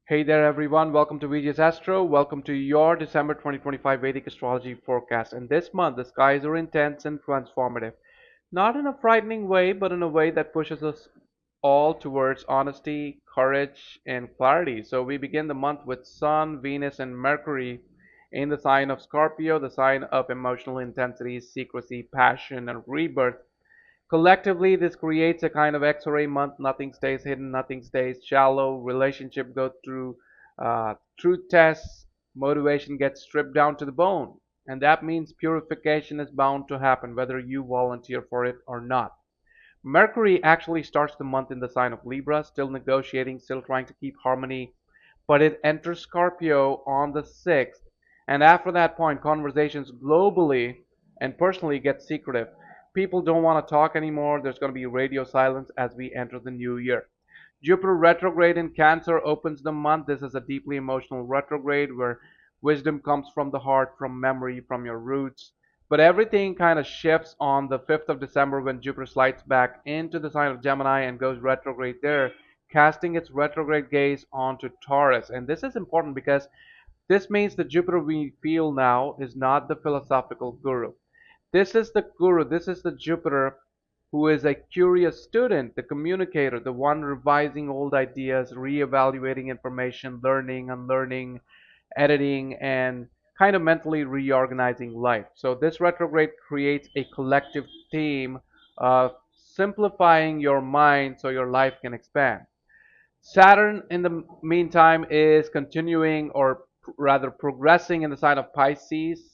Hey there, everyone. Welcome to VGS Astro. Welcome to your December 2025 Vedic astrology forecast. And this month, the skies are intense and transformative. Not in a frightening way, but in a way that pushes us all towards honesty, courage, and clarity. So we begin the month with Sun, Venus, and Mercury in the sign of Scorpio, the sign of emotional intensity, secrecy, passion, and rebirth. Collectively, this creates a kind of X-ray month. Nothing stays hidden, nothing stays shallow. Relationship go through truth tests. Motivation gets stripped down to the bone, and that means purification is bound to happen, whether you volunteer for it or not. Mercury actually starts the month in the sign of Libra, still negotiating, still trying to keep harmony, but it enters Scorpio on the 6th, and after that point, conversations globally and personally get secretive. People don't want to talk anymore. There's going to be radio silence as we enter the new year. Jupiter retrograde in Cancer opens the month. This is a deeply emotional retrograde where wisdom comes from the heart, from memory, from your roots. But everything kind of shifts on the 5th of December when Jupiter slides back into the sign of Gemini and goes retrograde there, casting its retrograde gaze onto Taurus. And this is important because this means the Jupiter we feel now is not the philosophical guru. This is the guru, this is the Jupiter who is a curious student, the communicator, the one revising old ideas, reevaluating information, learning, unlearning, editing, and kind of mentally reorganizing life. So this retrograde creates a collective theme of simplifying your mind so your life can expand. Saturn, in the meantime, is continuing or rather progressing in the sign of Pisces,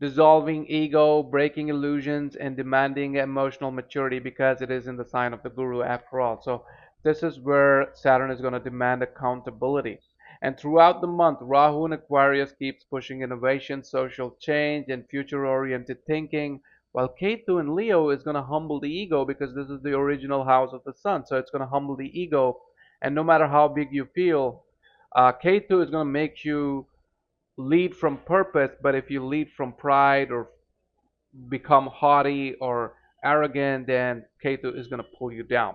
dissolving ego, breaking illusions, and demanding emotional maturity because it is in the sign of the Guru after all. So, this is where Saturn is going to demand accountability. And throughout the month, Rahu in Aquarius keeps pushing innovation, social change, and future oriented thinking, while Ketu in Leo is going to humble the ego because this is the original house of the sun. So, it's going to humble the ego. And no matter how big you feel, Ketu is going to make you lead from purpose, but if you lead from pride or become haughty or arrogant, then Ketu is going to pull you down.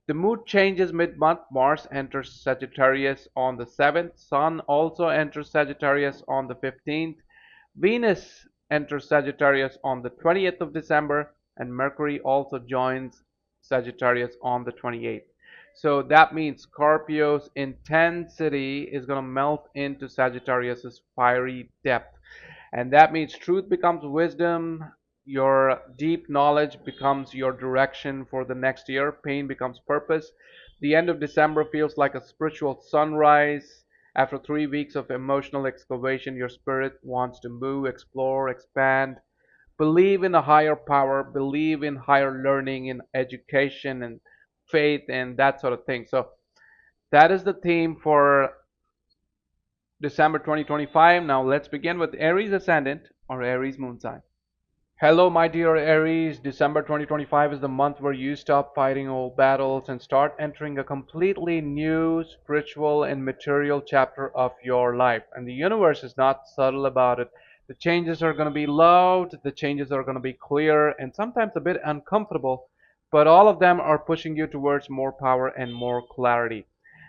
The mood changes mid-month. Mars enters Sagittarius on the 7th. Sun also enters Sagittarius on the 15th. Venus enters Sagittarius on the 20th of December, and Mercury also joins Sagittarius on the 28th. So that means Scorpio's intensity is going to melt into Sagittarius's fiery depth. And that means truth becomes wisdom, your deep knowledge becomes your direction for the next year, pain becomes purpose. The end of December feels like a spiritual sunrise. After 3 weeks of emotional excavation, your spirit wants to move, explore, expand, believe in a higher power, believe in higher learning, in education and faith and that sort of thing. So that is the theme for December 2025. Now let's begin with Aries ascendant or Aries moon sign. Hello, my dear Aries. December 2025 is the month where you stop fighting old battles and start entering a completely new spiritual and material chapter of your life. And the universe is not subtle about it. The changes are going to be loud, the changes are going to be clear, and sometimes a bit uncomfortable, but all of them are pushing you towards more power and more clarity.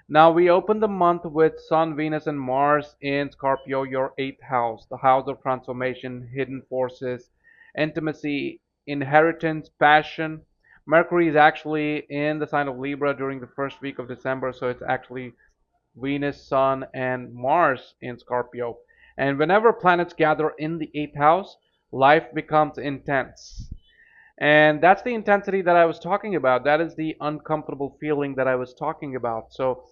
Now, we open the month with Sun, Venus, and Mars in Scorpio, your eighth house, the house of transformation, hidden forces, intimacy, inheritance, passion. Mercury is actually in the sign of Libra during the first week of December, so it's actually Venus, Sun, and Mars in Scorpio. And whenever planets gather in the eighth house, life becomes intense. And that's the intensity that I was talking about. That is the uncomfortable feeling that I was talking about. So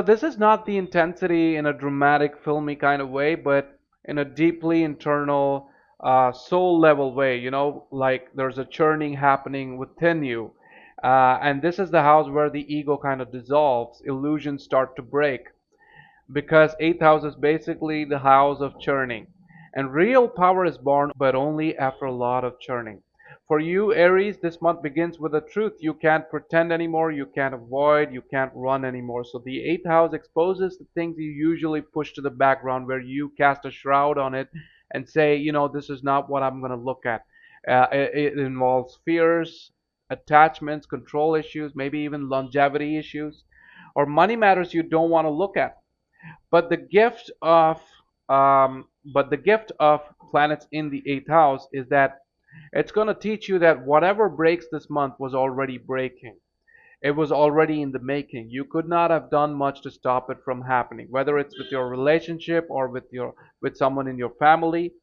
this is not the intensity in a dramatic, filmy kind of way, but in a deeply internal, soul level way. Like there's a churning happening within you. And this is the house where the ego kind of dissolves, illusions start to break, because eighth house is basically the house of churning. And real power is born, but only after a lot of churning. For you, Aries, this month begins with the truth. You can't pretend anymore, you can't avoid, you can't run anymore. So the eighth house exposes the things you usually push to the background, where you cast a shroud on it and say, this is not what I'm going to look at. It involves fears, attachments, control issues, maybe even longevity issues. or money matters you don't want to look at. But the gift of planets in the eighth house is that it's going to teach you that whatever breaks this month was already breaking. It was already in the making. You could not have done much to stop it from happening, whether it's with your relationship or with someone in your family.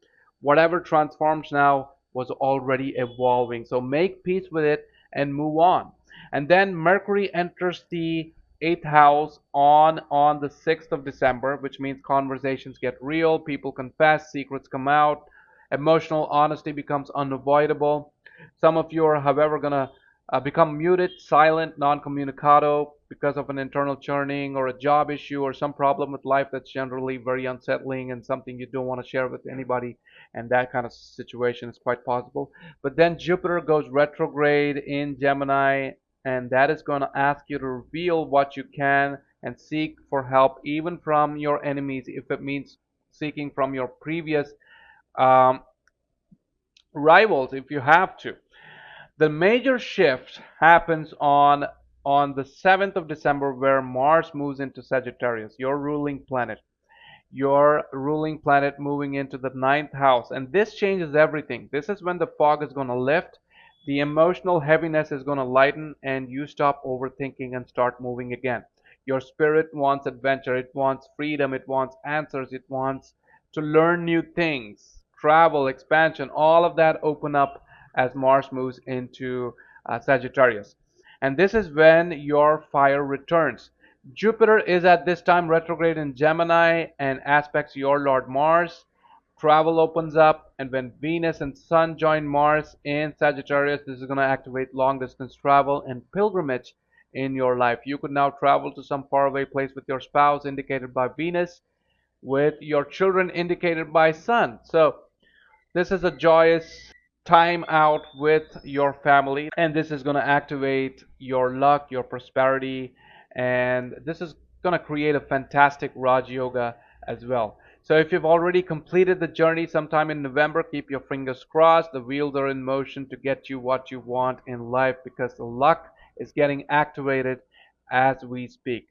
Whatever transforms now was already evolving. So make peace with it and move on. And then Mercury enters the eighth house on the 6th of December, which means conversations get real, people confess, secrets come out, emotional honesty becomes unavoidable. Some of you are, however, gonna become muted, silent, non-communicado because of an internal churning or a job issue or some problem with life that's generally very unsettling and something you don't want to share with anybody, and that kind of situation is quite possible. But then Jupiter goes retrograde in Gemini, and that is going to ask you to reveal what you can and seek for help even from your enemies, if it means seeking from your previous um, rivals if you have to. The major shift happens on the 7th of December, where Mars moves into Sagittarius, your ruling planet moving into the ninth house. And this changes everything. This is when the fog is going to lift, the emotional heaviness is going to lighten, and you stop overthinking and start moving again. Your spirit wants adventure, it wants freedom, it wants answers, it wants to learn new things, travel, expansion, all of that open up as Mars moves into Sagittarius. And this is when your fire returns. Jupiter is at this time retrograde in Gemini and aspects your Lord Mars. Travel opens up, and when Venus and Sun join Mars in Sagittarius, this is going to activate long distance travel and pilgrimage in your life. You could now travel to some faraway place with your spouse, indicated by Venus, with your children, indicated by Sun. So, this is a joyous time out with your family, and this is going to activate your luck, your prosperity, and this is going to create a fantastic Raj Yoga as well. So if you've already completed the journey sometime in November, keep your fingers crossed. The wheels are in motion to get you what you want in life, because the luck is getting activated as we speak.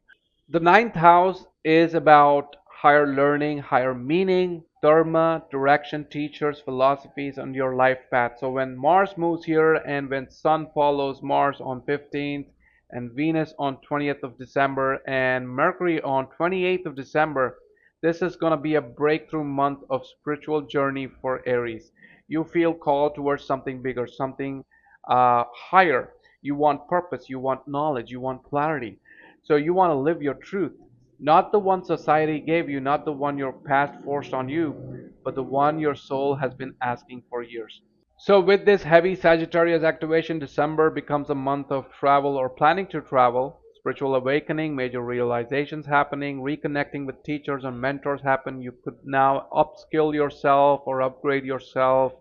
The ninth house is about higher learning, higher meaning, dharma, direction, teachers, philosophies, and your life path. So when Mars moves here and when Sun follows Mars on 15th and Venus on 20th of December and Mercury on 28th of December, this is going to be a breakthrough month of spiritual journey for Aries. You feel called towards something bigger, something higher. You want purpose, you want knowledge, you want clarity. So you want to live your truth, not the one society gave you, not the one your past forced on you, but the one your soul has been asking for years. So with this heavy Sagittarius activation, December becomes a month of travel or planning to travel, spiritual awakening, major realizations happening, reconnecting with teachers and mentors happen. You could now upskill yourself or upgrade yourself,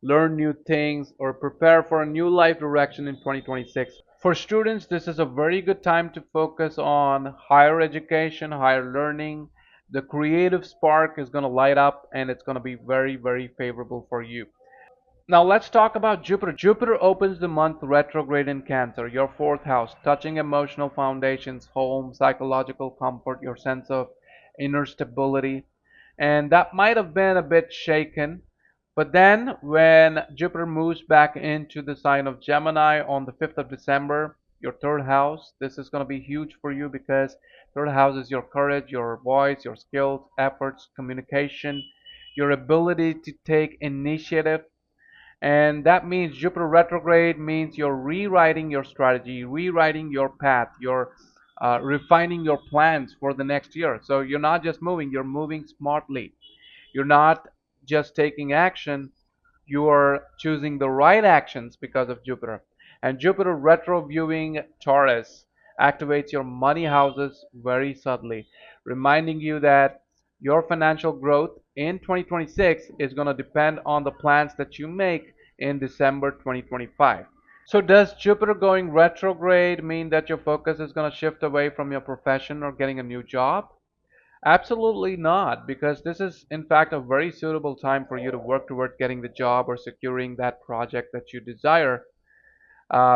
learn new things, or prepare for a new life direction in 2026. For students, this is a very good time to focus on higher education, higher learning. The creative spark is going to light up, and it's going to be very, very favorable for you. Now let's talk about Jupiter. Jupiter opens the month retrograde in Cancer, your fourth house, touching emotional foundations, home, psychological comfort, your sense of inner stability. And that might have been a bit shaken. But then when Jupiter moves back into the sign of Gemini on the 5th of December, your third house, this is going to be huge for you, because third house is your courage, your voice, your skills, efforts, communication, your ability to take initiative, and that means Jupiter retrograde means you're rewriting your strategy, rewriting your path, you're refining your plans for the next year. So you're not just moving, you're moving smartly. You're not just taking action, you are choosing the right actions because of Jupiter. And Jupiter retro viewing Taurus activates your money houses very subtly, reminding you that your financial growth in 2026 is going to depend on the plans that you make in December 2025. So, does Jupiter going retrograde mean that your focus is going to shift away from your profession or getting a new job? Absolutely not, because this is, in fact, a very suitable time for you to work toward getting the job or securing that project that you desire,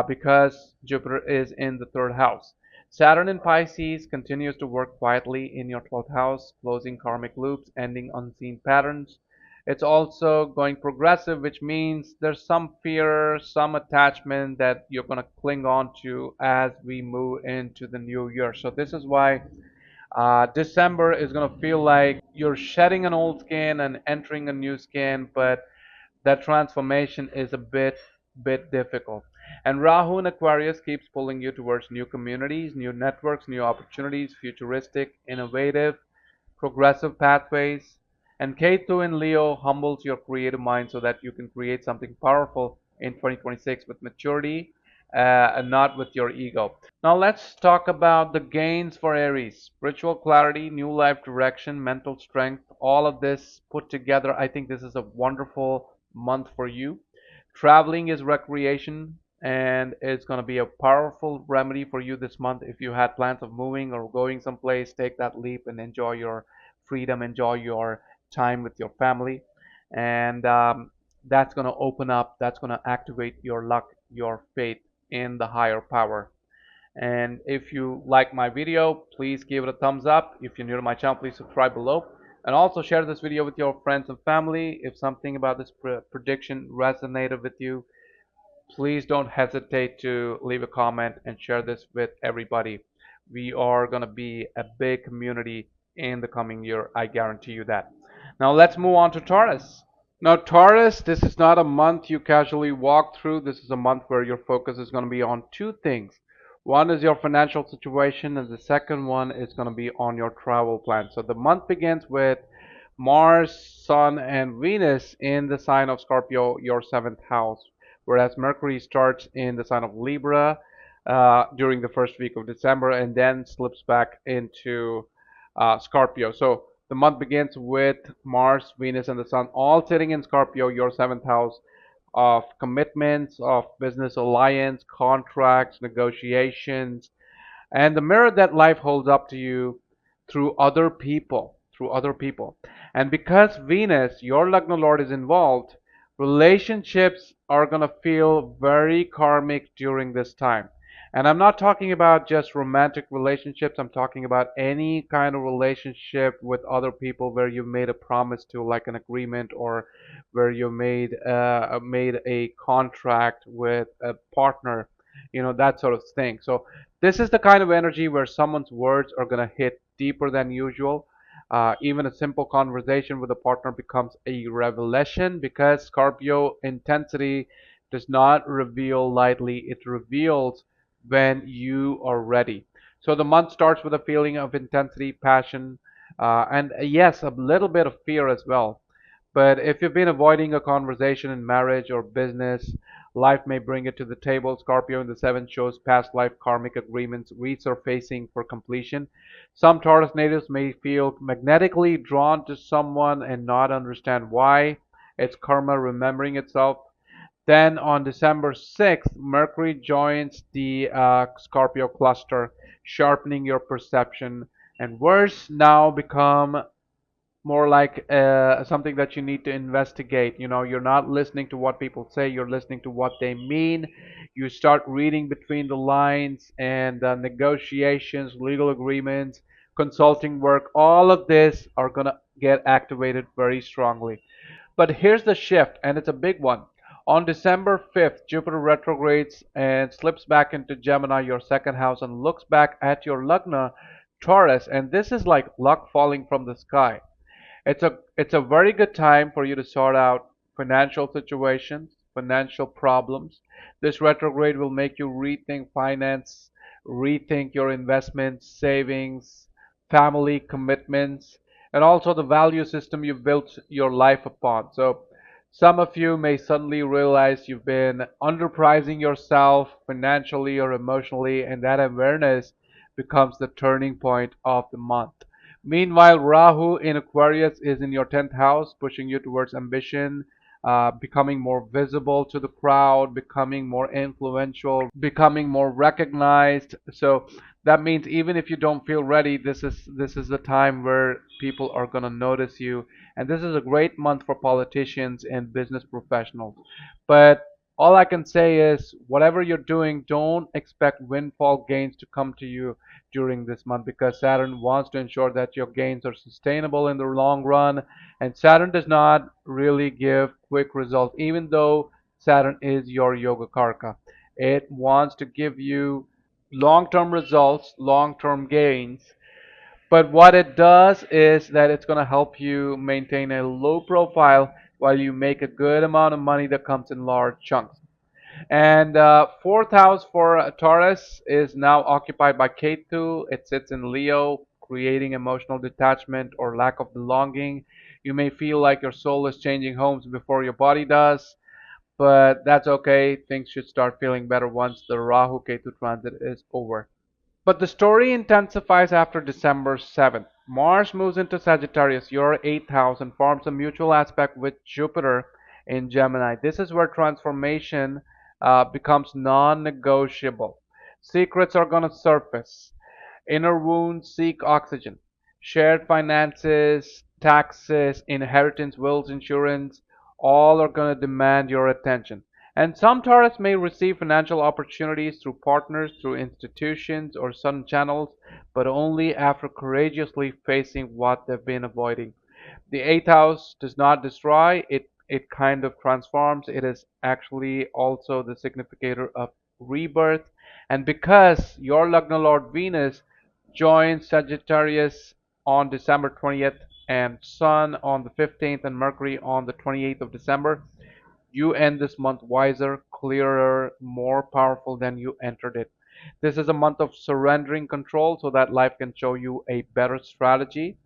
because Jupiter is in the third house. Saturn in Pisces continues to work quietly in your 12th house, closing karmic loops, ending unseen patterns. It's also going progressive, which means there's some fear, some attachment that you're going to cling on to as we move into the new year. So, this is why December is going to feel like you're shedding an old skin and entering a new skin, but that transformation is a bit difficult. And Rahu in Aquarius keeps pulling you towards new communities, new networks, new opportunities, futuristic, innovative, progressive pathways. And Ketu in Leo humbles your creative mind so that you can create something powerful in 2026 with maturity and not with your ego. Now let's talk about the gains for Aries. Spiritual clarity, new life direction, mental strength, all of this put together. I think this is a wonderful month for you. Traveling is recreation and it's going to be a powerful remedy for you this month. If you had plans of moving or going someplace, take that leap and enjoy your freedom, enjoy your time with your family. And that's going to open up, that's going to activate your luck, your faith in the higher power. And if you like my video, please give it a thumbs up. If you're new to my channel, please subscribe below. And also share this video with your friends and family. If something about this prediction resonated with you, please don't hesitate to leave a comment and share this with everybody. We are going to be a big community in the coming year. I guarantee you that. Now let's move on to Taurus. Now, Taurus, this is not a month you casually walk through. This is a month where your focus is going to be on two things. One is your financial situation, and the second one is going to be on your travel plan. So the month begins with Mars, Sun, and Venus in the sign of Scorpio, your seventh house, whereas Mercury starts in the sign of Libra during the first week of December and then slips back into Scorpio. So the month begins with Mars, Venus, and the Sun all sitting in Scorpio, your seventh house of commitments, of business alliance, contracts, negotiations, and the mirror that life holds up to you through other people. And because Venus, your Lagna Lord, is involved, relationships are going to feel very karmic during this time. And I'm not talking about just romantic relationships. I'm talking about any kind of relationship with other people where you've made a promise to, like an agreement, or where you made a contract with a partner, that sort of thing. So this is the kind of energy where someone's words are going to hit deeper than usual. Even a simple conversation with a partner becomes a revelation because Scorpio intensity does not reveal lightly, it reveals when you are ready. So the month starts with a feeling of intensity, passion, and yes, a little bit of fear as well. But if you've been avoiding a conversation in marriage or business, life may bring it to the table. Scorpio in the seventh shows past life karmic agreements resurfacing for completion. Some Taurus natives may feel magnetically drawn to someone and not understand why. It's karma remembering itself. Then on December 6th, Mercury joins the Scorpio cluster, sharpening your perception. And words now become more like something that you need to investigate. You're not listening to what people say, you're listening to what they mean. You start reading between the lines, and negotiations, legal agreements, consulting work, all of this are going to get activated very strongly. But here's the shift, and it's a big one. On December 5th, Jupiter retrogrades and slips back into Gemini, your second house, and looks back at your Lagna, Taurus, and this is like luck falling from the sky. It's a very good time for you to sort out financial situations, financial problems. This retrograde will make you rethink finance, rethink your investments, savings, family commitments, and also the value system you've built your life upon. So some of you may suddenly realize you've been underpricing yourself financially or emotionally, and that awareness becomes the turning point of the month. Meanwhile, Rahu in Aquarius is in your 10th house, pushing you towards ambition, becoming more visible to the crowd, becoming more influential, becoming more recognized. So that means even if you don't feel ready, this is the time where people are going to notice you. And this is a great month for politicians and business professionals. But All I can say is whatever you're doing, don't expect windfall gains to come to you during this month because Saturn wants to ensure that your gains are sustainable in the long run. And Saturn does not really give quick results, even though Saturn is your Yoga Karka. It wants to give you long term results, long term gains. But what it does is that it's going to help you maintain a low profile while you make a good amount of money that comes in large chunks. And fourth house for Taurus is now occupied by Ketu. It sits in Leo, creating emotional detachment or lack of belonging. You may feel like your soul is changing homes before your body does, but that's okay. Things should start feeling better once the Rahu Ketu transit is over. But the story intensifies after December 7th. Mars moves into Sagittarius, your 8th house, and forms a mutual aspect with Jupiter in Gemini. This is where transformation becomes non negotiable. Secrets are going to surface. Inner wounds seek oxygen. Shared finances, taxes, inheritance, wills, insurance, all are going to demand your attention. And some Taurus may receive financial opportunities through partners, through institutions, or sudden channels, but only after courageously facing what they've been avoiding. The eighth house does not destroy, it kind of transforms. It is actually also the significator of rebirth. And because your Lagna Lord Venus joins Sagittarius on December 20th and Sun on the 15th and Mercury on the 28th of December, you end this month wiser, clearer, more powerful than you entered it. This is a month of surrendering control so that life can show you a better strategy.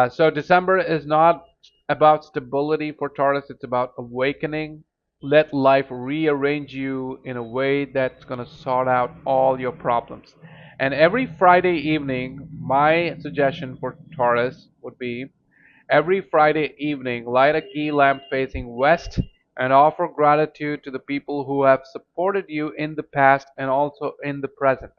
So December is not about stability for Taurus, it's about awakening. Let life rearrange you in a way that's going to sort out all your problems. And every Friday evening, my suggestion for Taurus would be every Friday evening, light a ghee lamp facing west and offer gratitude to the people who have supported you in the past and also in the present.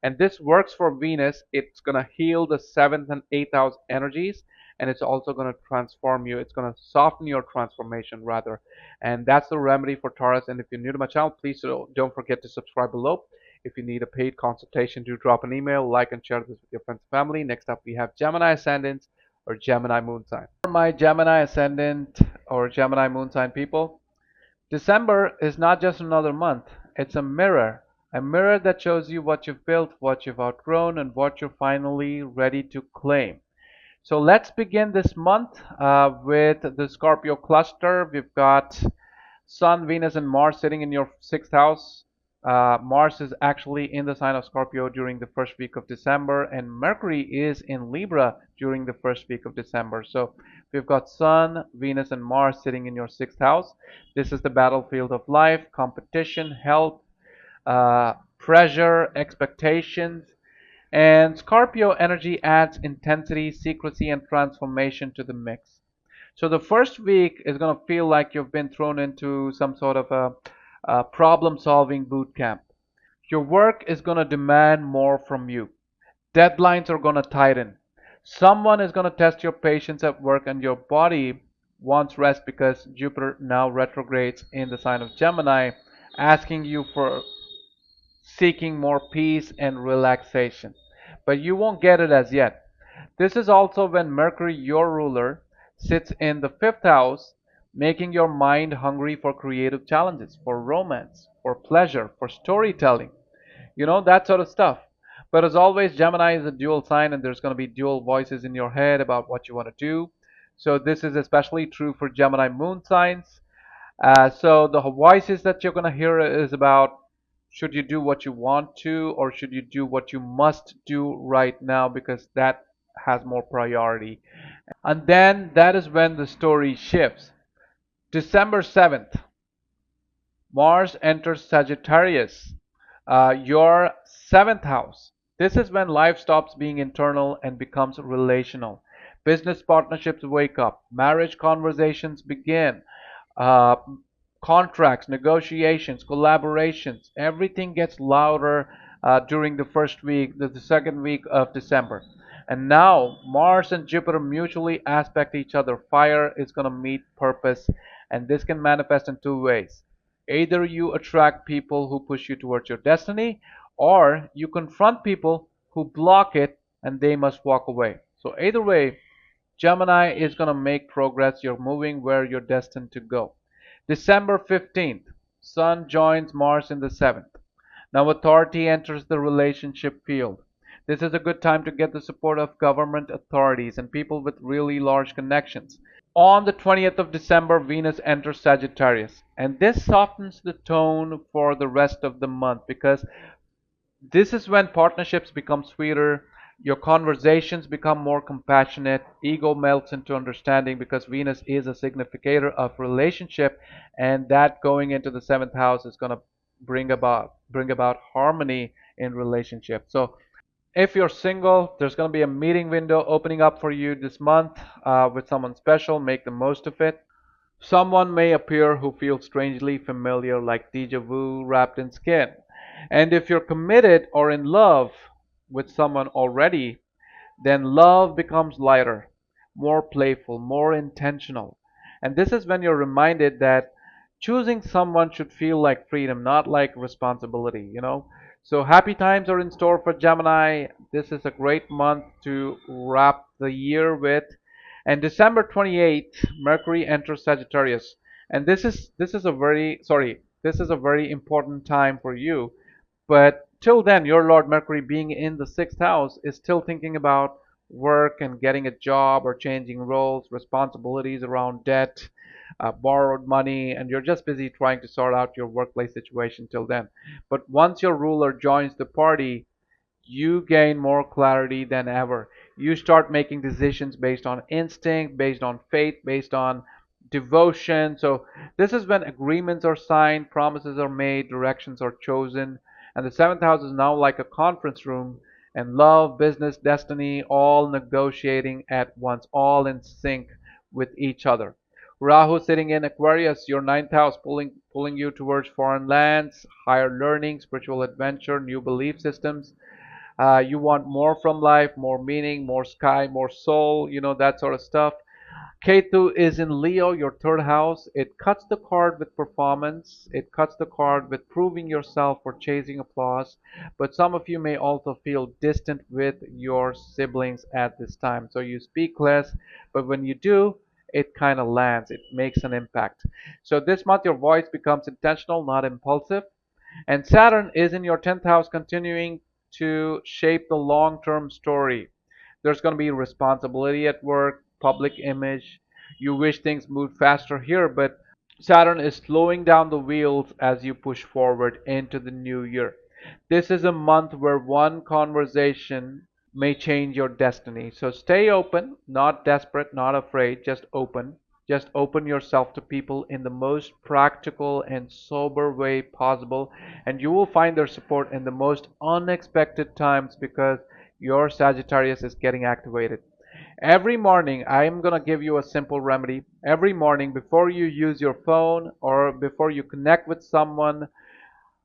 And this works for Venus. It's going to heal the seventh and eighth house energies, and it's also going to transform you. It's going to soften your transformation, rather. And that's the remedy for Taurus. And if you're new to my channel, please don't forget to subscribe below. If you need a paid consultation, do drop an email, like, and share this with your friends and family. Next up, we have Gemini Ascendants or Gemini Moon sign. For my Gemini Ascendant or Gemini Moon sign people, December is not just another month, it's a mirror that shows you what you've built, what you've outgrown, and what you're finally ready to claim. So let's begin this month with the Scorpio cluster. We've got Sun, Venus, and Mars sitting in your sixth house. Mars is actually in the sign of Scorpio during the first week of December, and Mercury is in Libra during the first week of December. So we've got Sun, Venus, and Mars sitting in your sixth house. This is the battlefield of life, competition, health, pressure, expectations. And Scorpio energy adds intensity, secrecy, and transformation to the mix. So the first week is going to feel like you've been thrown into some sort of a problem solving boot camp. Your work is going to demand more from you. Deadlines are going to tighten. Someone is going to test your patience at work, and your body wants rest because Jupiter now retrogrades in the sign of Gemini, asking you for seeking more peace and relaxation. But you won't get it as yet. This is also when Mercury, your ruler, sits in the fifth house, making your mind hungry for creative challenges, for romance, for pleasure, for storytelling, that sort of stuff. But as always, Gemini is a dual sign, and there's going to be dual voices in your head about what you want to do. So this is especially true for Gemini moon signs. So the voices that you're going to hear is about should you do what you want to or should you do what you must do right now because that has more priority. And then that is when the story shifts. December 7th, Mars enters Sagittarius, your seventh house. This is when life stops being internal and becomes relational. Business partnerships wake up, marriage conversations begin, uh, contracts, negotiations, collaborations, everything gets louder during the first week, the second week of December. And now Mars and Jupiter mutually aspect each other. Fire is going to meet purpose, and this can manifest in two ways. Either you attract people who push you towards your destiny, or you confront people who block it and they must walk away. So either way, Gemini is going to make progress. You're moving where you're destined to go. December 15th, Sun joins Mars in the 7th. Now authority enters the relationship field. This is a good time to get the support of government authorities and people with really large connections. On the 20th of December, Venus enters Sagittarius, and this softens the tone for the rest of the month because this is when partnerships become sweeter, your conversations become more compassionate, ego melts into understanding because Venus is a significator of relationship, and that going into the seventh house is going to bring about harmony in relationship. So if you're single, there's going to be a meeting window opening up for you this month with someone special. Make the most of it. Someone may appear who feels strangely familiar, like deja vu wrapped in skin. And if you're committed or in love with someone already, then love becomes lighter, more playful, more intentional. And this is when you're reminded that choosing someone should feel like freedom, not like responsibility. So happy times are in store for Gemini. This is a great month to wrap the year with. And December 28th, Mercury enters Sagittarius. And this is a very important time for you, but till then, your Lord Mercury being in the sixth house is still thinking about work and getting a job or changing roles, responsibilities around debt, borrowed money, and you're just busy trying to sort out your workplace situation till then. But once your ruler joins the party, you gain more clarity than ever. You start making decisions based on instinct, based on faith, based on devotion. So, this is when agreements are signed, promises are made, directions are chosen. And the seventh house is now like a conference room, and love, business, destiny, all negotiating at once, all in sync with each other. Rahu sitting in Aquarius, your ninth house, pulling you towards foreign lands, higher learning, spiritual adventure, new belief systems. You want more from life, more meaning, more sky, more soul, that sort of stuff. Ketu is in Leo, your third house. It cuts the card with performance. It cuts the card with proving yourself or chasing applause. But some of you may also feel distant with your siblings at this time. So you speak less, but when you do, it kind of lands. It makes an impact. So this month, your voice becomes intentional, not impulsive. And Saturn is in your 10th house, continuing to shape the long term story. There's going to be responsibility at work, public image. You wish things moved faster here, but Saturn is slowing down the wheels as you push forward into the new year. This is a month where one conversation may change your destiny. So stay open, not desperate, not afraid, just open. Just open yourself to people in the most practical and sober way possible, and you will find their support in the most unexpected times because your Sagittarius is getting activated. Every morning, I'm going to give you a simple remedy. Every morning, before you use your phone or before you connect with someone,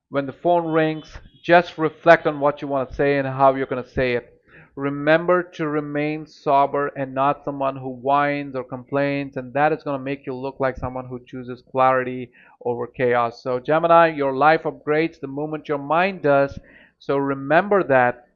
when the phone rings, just reflect on what you want to say and how you're going to say it. Remember to remain sober and not someone who whines or complains, and that is going to make you look like someone who chooses clarity over chaos. So, Gemini, your life upgrades the moment your mind does. So, remember that.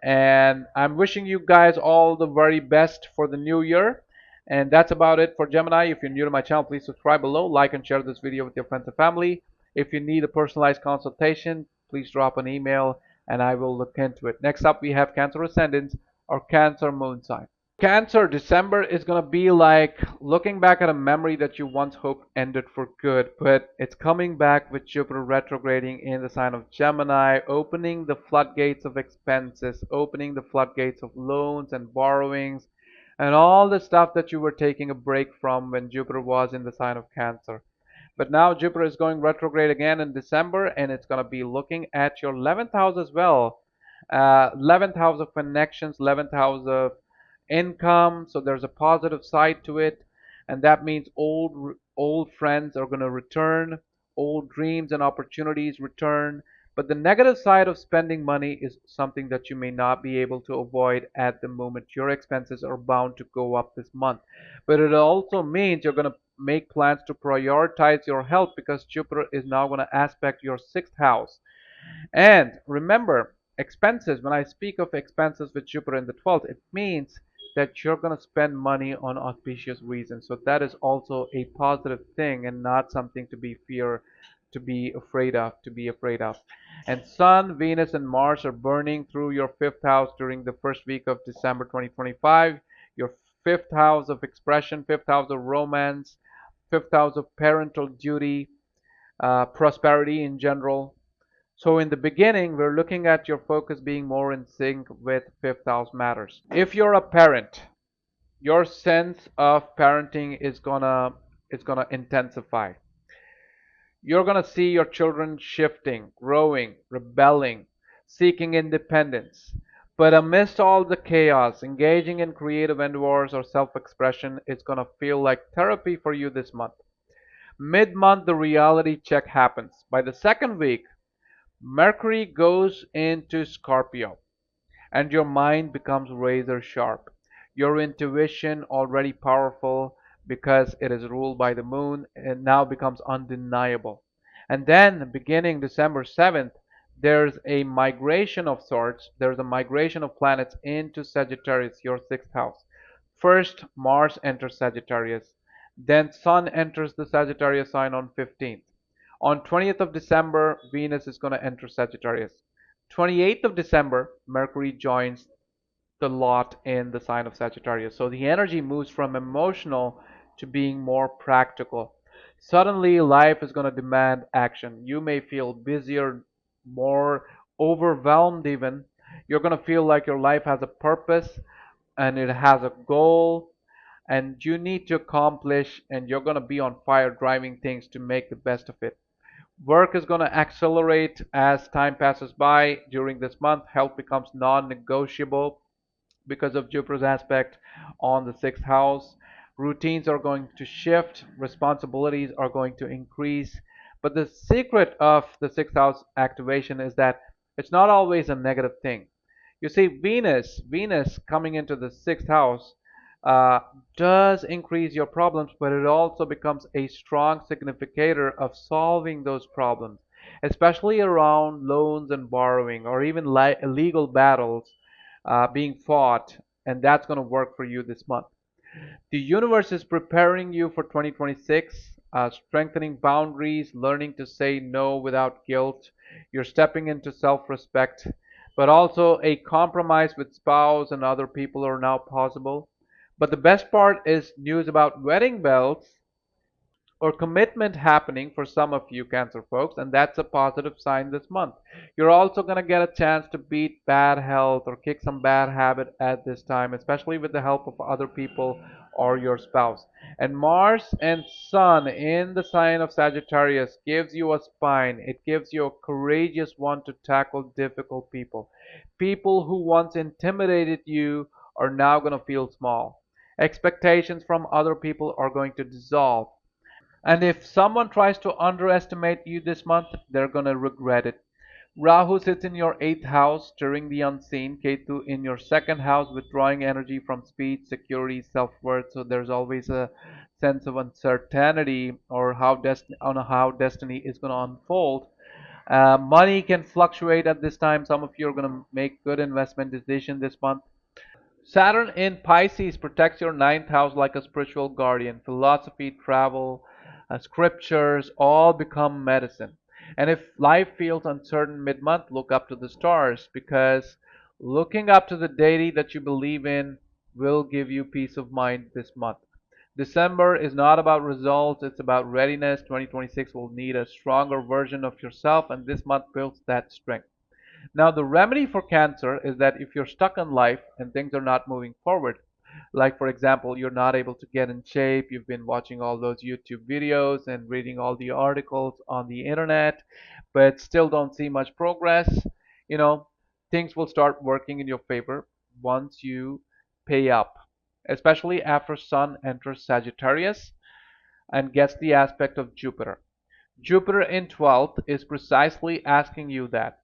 And I'm wishing you guys all the very best for the new year. And that's about it for Gemini. If you're new to my channel, please subscribe below, like and share this video with your friends and family. If you need a personalized consultation, please drop an email and I will look into it. Next up, we have Cancer Ascendants or Cancer Moon sign. Cancer, December is going to be like looking back at a memory that you once hoped ended for good, but it's coming back with Jupiter retrograding in the sign of Gemini, opening the floodgates of expenses, opening the floodgates of loans and borrowings, and all the stuff that you were taking a break from when Jupiter was in the sign of Cancer. But now Jupiter is going retrograde again in December, and it's going to be looking at your 11th house as well. 11th house of connections, 11th house of income. So there's a positive side to it, and that means old friends are going to return, old dreams and opportunities return. But the negative side of spending money is something that you may not be able to avoid at the moment. Your expenses are bound to go up this month. But it also means you're going to make plans to prioritize your health because Jupiter is now going to aspect your sixth house. And remember, expenses, when I speak of expenses with Jupiter in the 12th, it means that you're going to spend money on auspicious reasons. So that is also a positive thing and not something to be afraid of. And Sun, Venus, and Mars are burning through your fifth house during the first week of December 2025. Your fifth house of expression, fifth house of romance, fifth house of parental duty, prosperity in general. So in the beginning, we're looking at your focus being more in sync with fifth house matters. If you're a parent, your sense of parenting is gonna intensify. You're gonna see your children shifting, growing, rebelling, seeking independence. But amidst all the chaos, engaging in creative endeavors or self-expression is gonna feel like therapy for you this month. Mid-month, the reality check happens. By the second week, Mercury goes into Scorpio and your mind becomes razor sharp. Your intuition, already powerful because it is ruled by the moon, it now becomes undeniable. And then, beginning December 7th, there's a migration of sorts. There's a migration of planets into Sagittarius, your sixth house. First, Mars enters Sagittarius. Then, Sun enters the Sagittarius sign on 15th. On 20th of December, Venus is going to enter Sagittarius. 28th of December, Mercury joins the lot in the sign of Sagittarius. So the energy moves from emotional to being more practical. Suddenly, life is going to demand action. You may feel busier, more overwhelmed, even. You're going to feel like your life has a purpose and it has a goal and you need to accomplish, and you're going to be on fire driving things to make the best of it. Work is going to accelerate as time passes by during this month. Health becomes non negotiable because of Jupiter's aspect on the sixth house. Routines are going to shift, responsibilities are going to increase. But the secret of the sixth house activation is that it's not always a negative thing. You see, Venus coming into the sixth house uh, does increase your problems, but it also becomes a strong significator of solving those problems, especially around loans and borrowing, or even legal battles being fought, and that's going to work for you this month. The universe is preparing you for 2026, strengthening boundaries, learning to say no without guilt. You're stepping into self respect, but also a compromise with spouse and other people are now possible. But the best part is news about wedding bells or commitment happening for some of you Cancer folks, and that's a positive sign this month. You're also going to get a chance to beat bad health or kick some bad habit at this time, especially with the help of other people or your spouse. And Mars and Sun in the sign of Sagittarius gives you a spine. It gives you a courageous one to tackle difficult people. People who once intimidated you are now going to feel small. Expectations from other people are going to dissolve. And if someone tries to underestimate you this month, they're going to regret it. Rahu sits in your eighth house, stirring the unseen. Ketu in your second house, withdrawing energy from speed, security, self-worth. So there's always a sense of uncertainty or how destiny is going to unfold. Money can fluctuate at this time. Some of you are going to make good investment decisions this month. Saturn in Pisces protects your ninth house like a spiritual guardian. Philosophy, travel, scriptures all become medicine. And if life feels uncertain mid month, look up to the stars because looking up to the deity that you believe in will give you peace of mind this month. December is not about results, it's about readiness. 2026 will need a stronger version of yourself, and this month builds that strength. Now, the remedy for cancer is that if you're stuck in life and things are not moving forward, like for example, you're not able to get in shape, you've been watching all those YouTube videos and reading all the articles on the internet, but still don't see much progress, you know, things will start working in your favor once you pay up, especially after Sun enters Sagittarius and gets the aspect of Jupiter. Jupiter in 12th is precisely asking you that.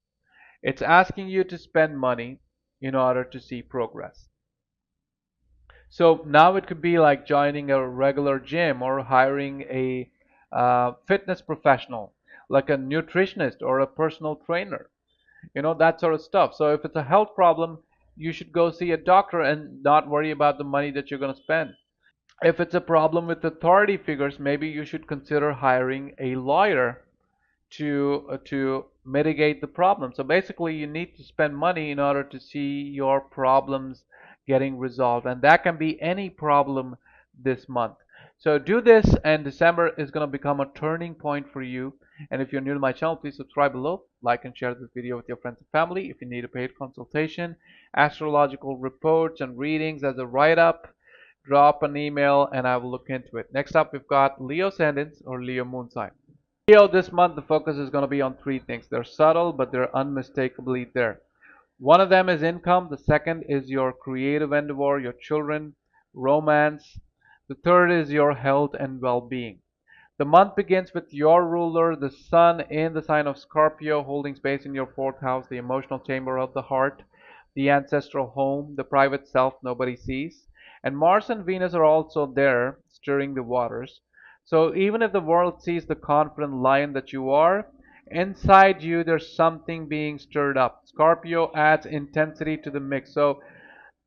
It's asking you to spend money in order to see progress. So now it could be like joining a regular gym or hiring a fitness professional, like a nutritionist or a personal trainer, that sort of stuff. So if it's a health problem, you should go see a doctor and not worry about the money that you're going to spend. If it's a problem with authority figures, maybe you should consider hiring a lawyer to mitigate the problem. So basically, you need to spend money in order to see your problems getting resolved, and that can be any problem this month. So do this, and December is going to become a turning point for you. And if you're new to my channel, please subscribe below, like and share this video with your friends and family. If you need a paid consultation, astrological reports and readings as a write-up, drop an email and I will look into it. Next up, we've got Leo Ascendants or Leo Moon sign. Leo, this month the focus is going to be on three things. They're subtle, but they're unmistakably there. One of them is income. The second is your creative endeavor, your children, romance. The third is your health and well-being. The month begins with your ruler, the sun, in the sign of Scorpio, holding space in your fourth house, the emotional chamber of the heart, the ancestral home, the private self nobody sees. And Mars and Venus are also there, stirring the waters. So even if the world sees the confident lion that you are, inside you there's something being stirred up. Scorpio adds intensity to the mix. So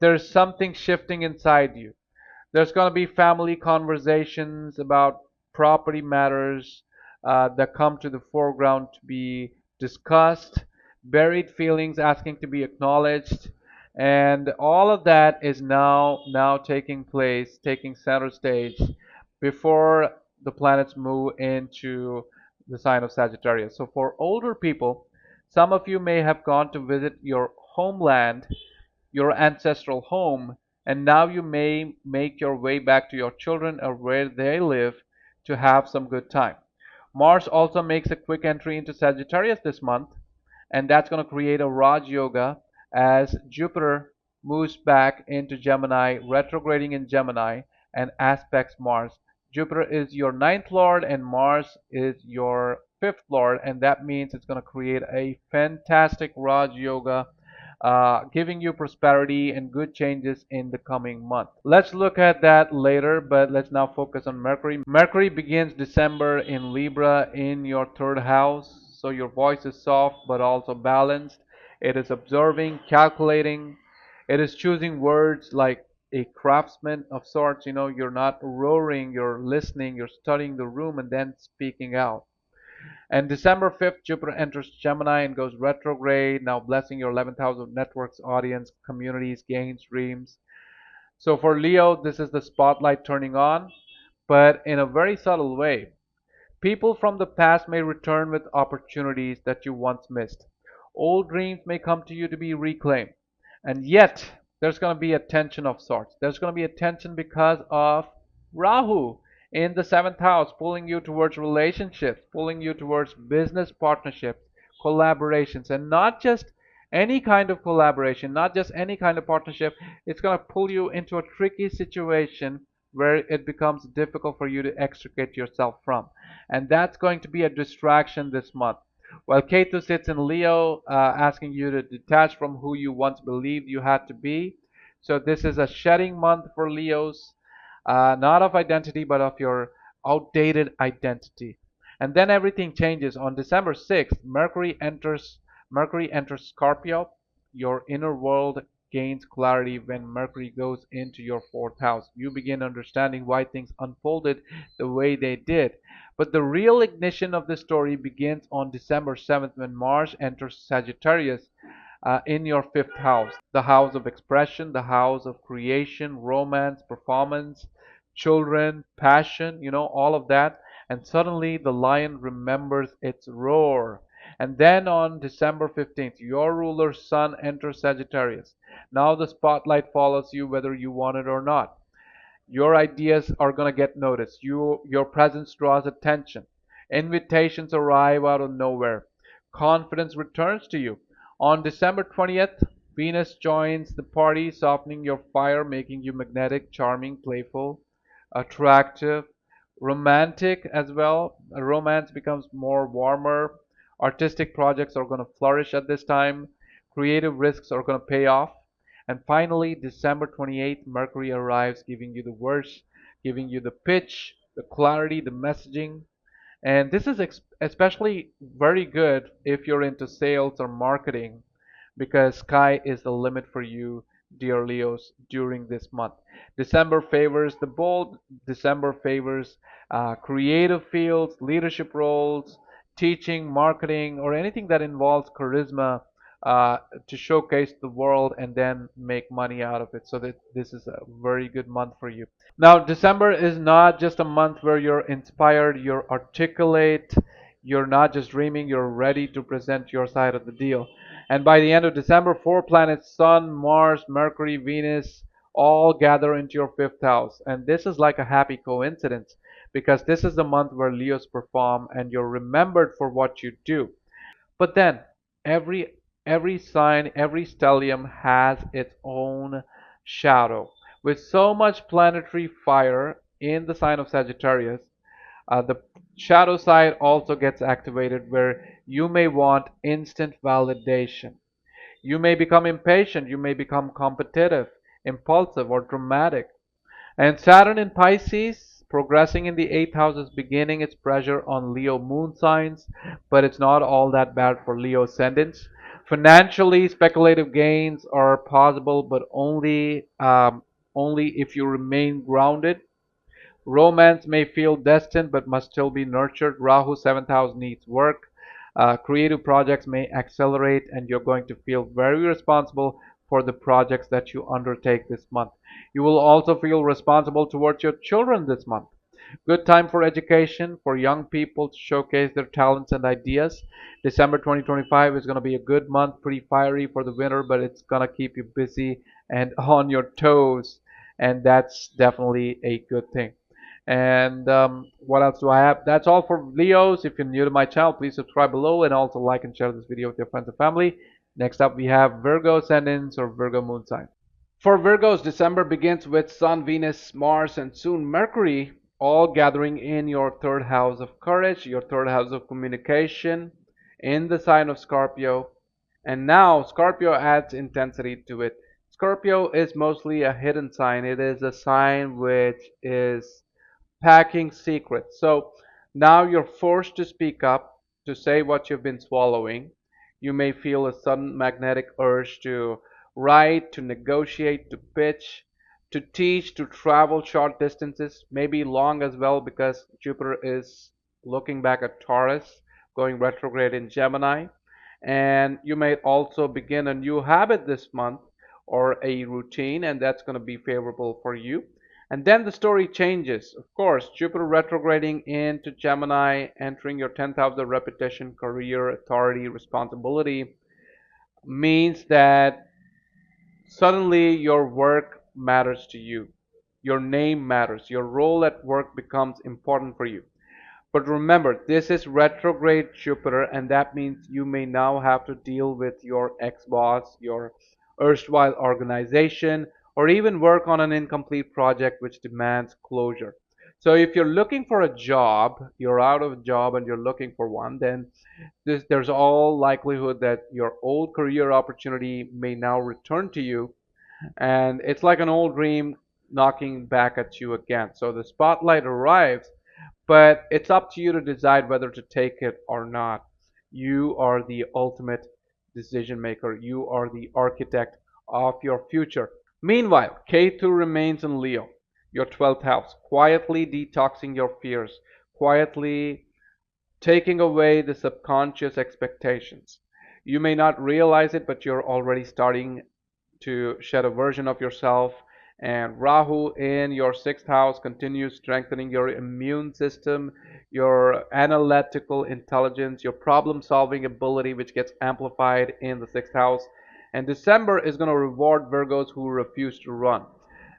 there's something shifting inside you. There's going to be family conversations about property matters that come to the foreground to be discussed, buried feelings asking to be acknowledged, and all of that is now taking place, taking center stage before the planets move into the sign of Sagittarius. So for older people, some of you may have gone to visit your homeland, your ancestral home, and now you may make your way back to your children or where they live to have some good time. Mars also makes a quick entry into Sagittarius this month, and that's going to create a Raj Yoga as Jupiter moves back into Gemini, retrograding in Gemini, and aspects Mars. Jupiter is your ninth lord, and Mars is your fifth lord, and that means it's going to create a fantastic Raj Yoga giving you prosperity and good changes in the coming month. Let's look at that later, but let's now focus on Mercury. Mercury begins December in Libra in your third house, so your voice is soft but also balanced. It is observing, calculating, it is choosing words like a craftsman of sorts. You're not roaring, you're listening, you're studying the room and then speaking out. And December 5th, Jupiter enters Gemini and goes retrograde, now blessing your 11th house of networks, audience, communities, gains, dreams. So for Leo, this is the spotlight turning on, but in a very subtle way. People from the past may return with opportunities that you once missed. Old dreams may come to you to be reclaimed. And yet, there's going to be a tension of sorts. There's going to be a tension because of Rahu in the seventh house, pulling you towards relationships, pulling you towards business partnerships, collaborations, and not just any kind of collaboration, not just any kind of partnership. It's going to pull you into a tricky situation where it becomes difficult for you to extricate yourself from. And that's going to be a distraction this month. While Ketu sits in Leo, asking you to detach from who you once believed you had to be. So this is a shedding month for Leos, not of identity, but of your outdated identity. And then everything changes. On December 6th, Mercury enters Scorpio. Your inner world gains clarity when Mercury goes into your fourth house. You begin understanding why things unfolded the way they did. But the real ignition of the story begins on December 7th when Mars enters Sagittarius in your fifth house, the house of expression, the house of creation, romance, performance, children, passion, all of that. And suddenly the lion remembers its roar. And then on December 15th, your ruler's sun enters Sagittarius. Now the spotlight follows you whether you want it or not. Your ideas are going to get noticed. Your presence draws attention. Invitations arrive out of nowhere. Confidence returns to you. On December 20th, Venus joins the party, softening your fire, making you magnetic, charming, playful, attractive, Romantic as well. Romance becomes more warmer. Artistic projects are going to flourish at this time. Creative risks are going to pay off. And finally, December 28th, Mercury arrives, giving you the words, giving you the pitch, the clarity, the messaging. And this is especially very good if you're into sales or marketing, because sky is the limit for you, dear Leos, during this month. December favors the bold, December favors creative fields, leadership roles, teaching, marketing, or anything that involves charisma uh, to showcase the world and then make money out of it. So that this is a very good month for you. Now, December is not just a month where you're inspired, you're articulate, you're not just dreaming, you're ready to present your side of the deal. And by the end of December, four planets, Sun, Mars, Mercury, Venus, all gather into your fifth house. And this is like a happy coincidence because this is the month where Leos perform and you're remembered for what you do. But then every sign, every stellium has its own shadow. With so much planetary fire in the sign of Sagittarius, the shadow side also gets activated where you may want instant validation. You may become impatient, you may become competitive, impulsive, or dramatic. And Saturn in Pisces, progressing in the eighth house, is beginning its pressure on Leo moon signs, but it's not all that bad for Leo ascendants. Financially, speculative gains are possible, but only if you remain grounded. Romance may feel destined but must still be nurtured. Rahu, seventh house, needs work. Creative projects may accelerate, and you're going to feel very responsible for the projects that you undertake this month. You will also feel responsible towards your children this month. Good time for education, for young people to showcase their talents and ideas. December 2025 is going to be a good month, pretty fiery for the winter, but it's going to keep you busy and on your toes, and that's definitely a good thing. And what else do I have? That's all for Leos. If you're new to my channel, please subscribe below and also like and share this video with your friends and family. Next up, we have Virgo ascendants or Virgo moon sign. For Virgos, December begins with Sun, Venus, Mars, and soon Mercury all gathering in your third house of courage, your third house of communication, in the sign of Scorpio. And now Scorpio adds intensity to it. Scorpio is mostly a hidden sign. It is a sign which is packing secrets. So now you're forced to speak up, to say what you've been swallowing. You may feel a sudden magnetic urge to write, to negotiate, to pitch, to teach, to travel short distances, maybe long as well because Jupiter is looking back at Taurus, going retrograde in Gemini. And you may also begin a new habit this month or a routine, and that's going to be favorable for you. And then the story changes. Of course, Jupiter retrograding into Gemini, entering your 10th house of repetition, career, authority, responsibility, means that suddenly your work matters to you. Your name matters. Your role at work becomes important for you. But remember, this is retrograde Jupiter, and that means you may now have to deal with your ex boss, your erstwhile organization, or even work on an incomplete project which demands closure. So, if you're looking for a job, you're out of a job and you're looking for one, then there's all likelihood that your old career opportunity may now return to you, and it's like an old dream knocking back at you again. So, the spotlight arrives, but it's up to you to decide whether to take it or not. You are the ultimate decision maker. You are the architect of your future. Meanwhile, Ketu remains in Leo, your 12th house, quietly detoxing your fears, quietly taking away the subconscious expectations. You may not realize it, but you're already starting to shed a version of yourself. And Rahu in your sixth house continues strengthening your immune system, your analytical intelligence, your problem solving ability, which gets amplified in the sixth house. And December is going to reward Virgos who refuse to run.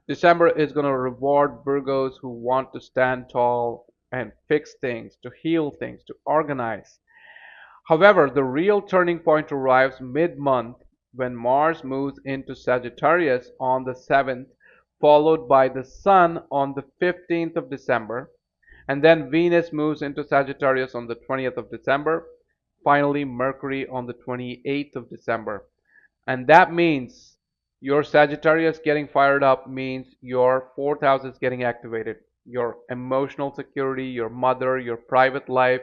December is going to reward Virgos who want to stand tall and fix things, to heal things, to organize. However, the real turning point arrives mid-month when Mars moves into Sagittarius on the 7th, followed by the Sun on the 15th of December. And then Venus moves into Sagittarius on the 20th of December. Finally, Mercury on the 28th of December. And that means your Sagittarius getting fired up means your fourth house is getting activated. Your emotional security, your mother, your private life,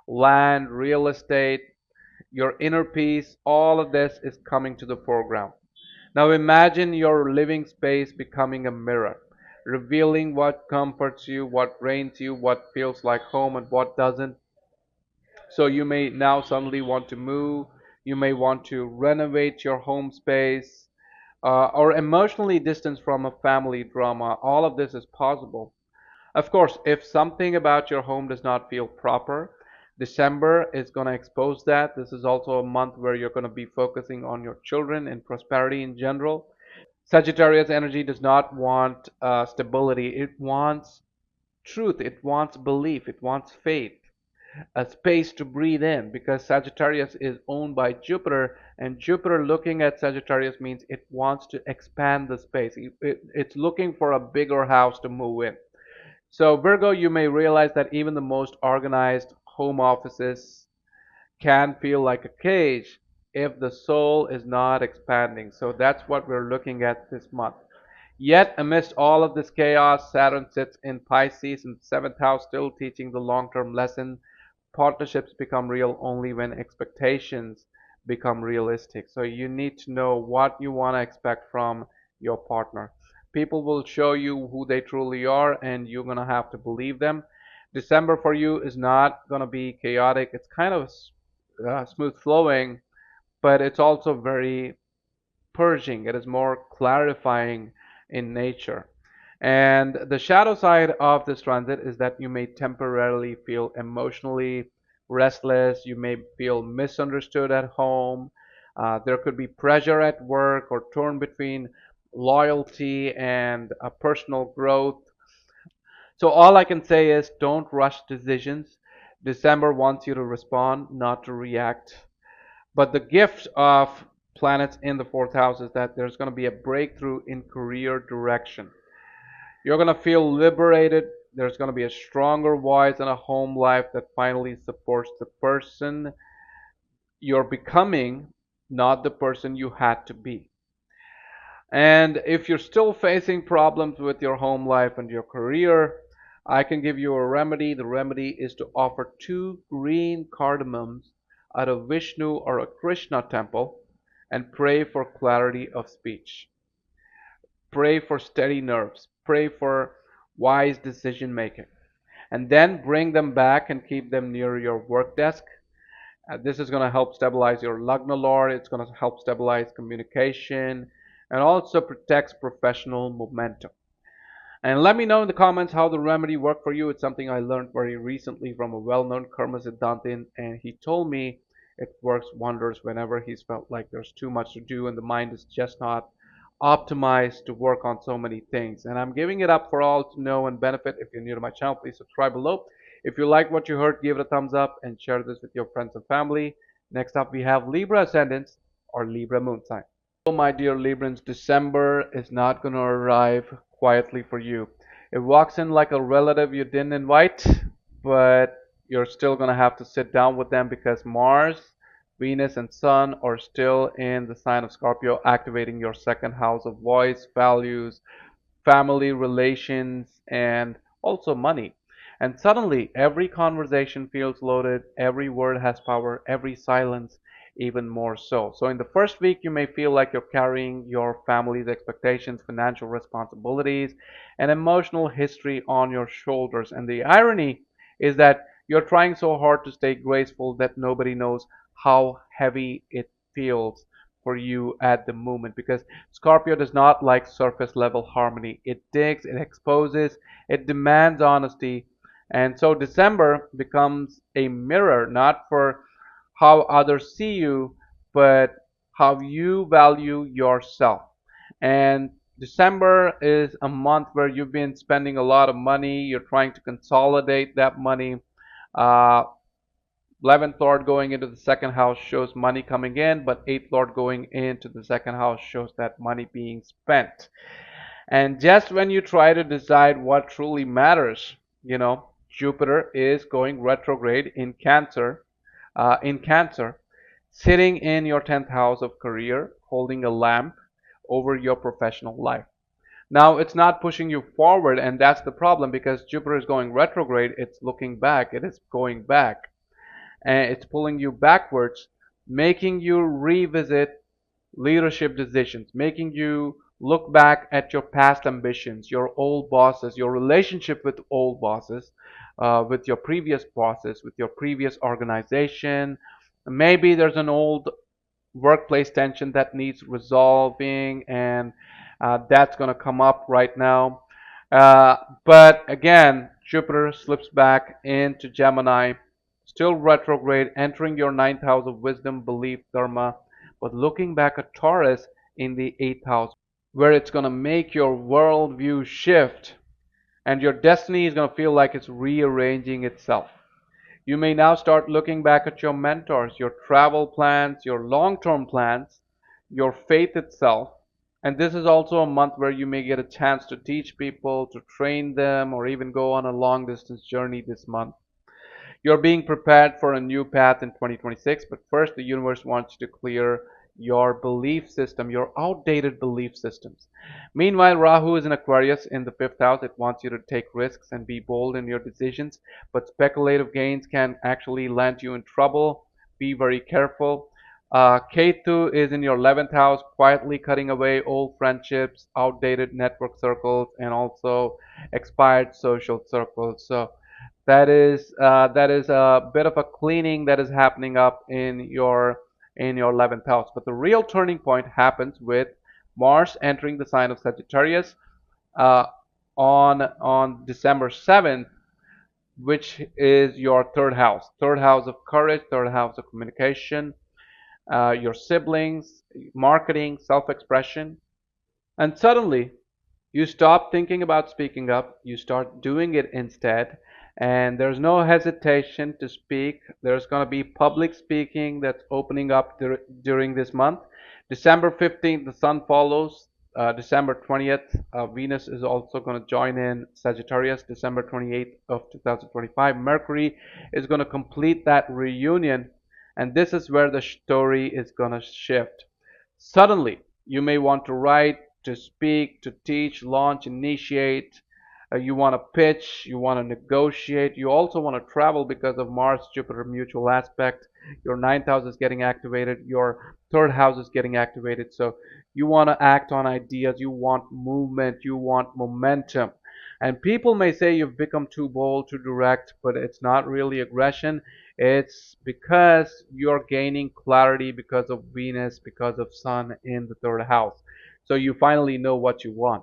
land, real estate, your inner peace, all of this is coming to the foreground. Now imagine your living space becoming a mirror, revealing what comforts you, what drains you, what feels like home, and what doesn't. So you may now suddenly want to move, you may want to renovate your home space, or emotionally distance from a family drama. All of this is possible. Of course, if something about your home does not feel proper, December is going to expose that. This is also a month where you're going to be focusing on your children and prosperity in general. Sagittarius energy does not want stability, it wants truth, it wants belief, it wants faith, a space to breathe in, because Sagittarius is owned by Jupiter, and Jupiter looking at Sagittarius means it wants to expand the space. It's looking for a bigger house to move in. So, Virgo, you may realize that even the most organized home offices can feel like a cage if the soul is not expanding. So, that's what we're looking at this month. Yet, amidst all of this chaos, Saturn sits in Pisces in the seventh house, still teaching the long term lesson. Partnerships become real only when expectations become realistic. So, you need to know what you want to expect from your partner. People will show you who they truly are, and you're going to have to believe them. December for you is not going to be chaotic, it's kind of smooth flowing, but it's also very purging, it is more clarifying in nature. And the shadow side of this transit is that you may temporarily feel emotionally restless, you may feel misunderstood at home, there could be pressure at work or torn between loyalty and personal growth. So, all I can say is don't rush decisions. December wants you to respond, not to react. But the gift of planets in the fourth house is that there's going to be a breakthrough in career direction. You're going to feel liberated. There's going to be a stronger voice and a home life that finally supports the person you're becoming, not the person you had to be. And if you're still facing problems with your home life and your career, I can give you a remedy. The remedy is to offer two green cardamoms at a Vishnu or a Krishna temple and pray for clarity of speech. Pray for steady nerves. Pray for wise decision making. And then bring them back and keep them near your work desk. This is going to help stabilize your Lagna Lord. It's going to help stabilize communication and also protects professional momentum. And let me know in the comments how the remedy worked for you. It's something I learned very recently from a well-known Karma Siddhantin, and he told me it works wonders whenever he's felt like there's too much to do and the mind is just not optimized to work on so many things. And I'm giving it up for all to know and benefit. If you're new to my channel, please subscribe below. If you like what you heard, give it a thumbs up and share this with your friends and family. Next up, we have Libra Ascendants or Libra Moon sign. So, my dear Librans, December is not going to arrive quietly for you. It walks in like a relative you didn't invite, but you're still going to have to sit down with them because Mars, Venus, and Sun are still in the sign of Scorpio, activating your second house of voice, values, family relations, and also money. And suddenly, every conversation feels loaded, every word has power, every silence even more so. So, in the first week, you may feel like you're carrying your family's expectations, financial responsibilities, and emotional history on your shoulders. And the irony is that you're trying so hard to stay graceful that nobody knows how heavy it feels for you at the moment, because Scorpio does not like surface level harmony. It digs, it exposes, it demands honesty. And so December becomes a mirror, not for how others see you, but how you value yourself. And December is a month where you've been spending a lot of money, you're trying to consolidate that money. Uh, 11th Lord going into the second house shows money coming in, but 8th Lord going into the second house shows that money being spent. And just when you try to decide what truly matters, you know, Jupiter is going retrograde in Cancer, sitting in your 10th house of career, holding a lamp over your professional life. Now, it's not pushing you forward, and that's the problem because Jupiter is going retrograde. It's looking back, it is going back, and it's pulling you backwards, making you revisit leadership decisions, making you look back at your past ambitions, your old bosses, your relationship with old bosses, with your previous bosses, with your previous organization. Maybe there's an old workplace tension that needs resolving, and that's going to come up right now. Uh, but again, Jupiter slips back into Gemini, still retrograde, entering your ninth house of wisdom, belief, dharma, but looking back at Taurus in the eighth house, where it's going to make your worldview shift and your destiny is going to feel like it's rearranging itself. You may now start looking back at your mentors, your travel plans, your long term plans, your faith itself. And this is also a month where you may get a chance to teach people, to train them, or even go on a long distance journey this month. You're being prepared for a new path in 2026, but first the universe wants you to clear your belief system, your outdated belief systems. Meanwhile, Rahu is in Aquarius in the fifth house. It wants you to take risks and be bold in your decisions, but speculative gains can actually land you in trouble. Be very careful. Ketu is in your 11th house, quietly cutting away old friendships, outdated network circles, and also expired social circles. So that is a bit of a cleaning that is happening up in your 11th house. But the real turning point happens with Mars entering the sign of Sagittarius uh, on December 7th, which is your third house of courage, third house of communication, your siblings, marketing, self-expression, and suddenly you stop thinking about speaking up, you start doing it instead, and there's no hesitation to speak. There's going to be public speaking that's opening up during this month. December 15th, the sun follows. December 20th, Venus is also going to join in Sagittarius. December 28th of 2025, Mercury is going to complete that reunion, and this is where the story is going to shift. Suddenly, you may want to write, to speak, to teach, launch, initiate. You want to pitch, you want to negotiate. You also want to travel because of Mars Jupiter mutual aspect. Your ninth house is getting activated, your third house is getting activated. So you want to act on ideas, you want movement, you want momentum. And people may say you've become too bold, too direct, but it's not really aggression. It's because you're gaining clarity because of Venus, because of Sun in the third house. So you finally know what you want.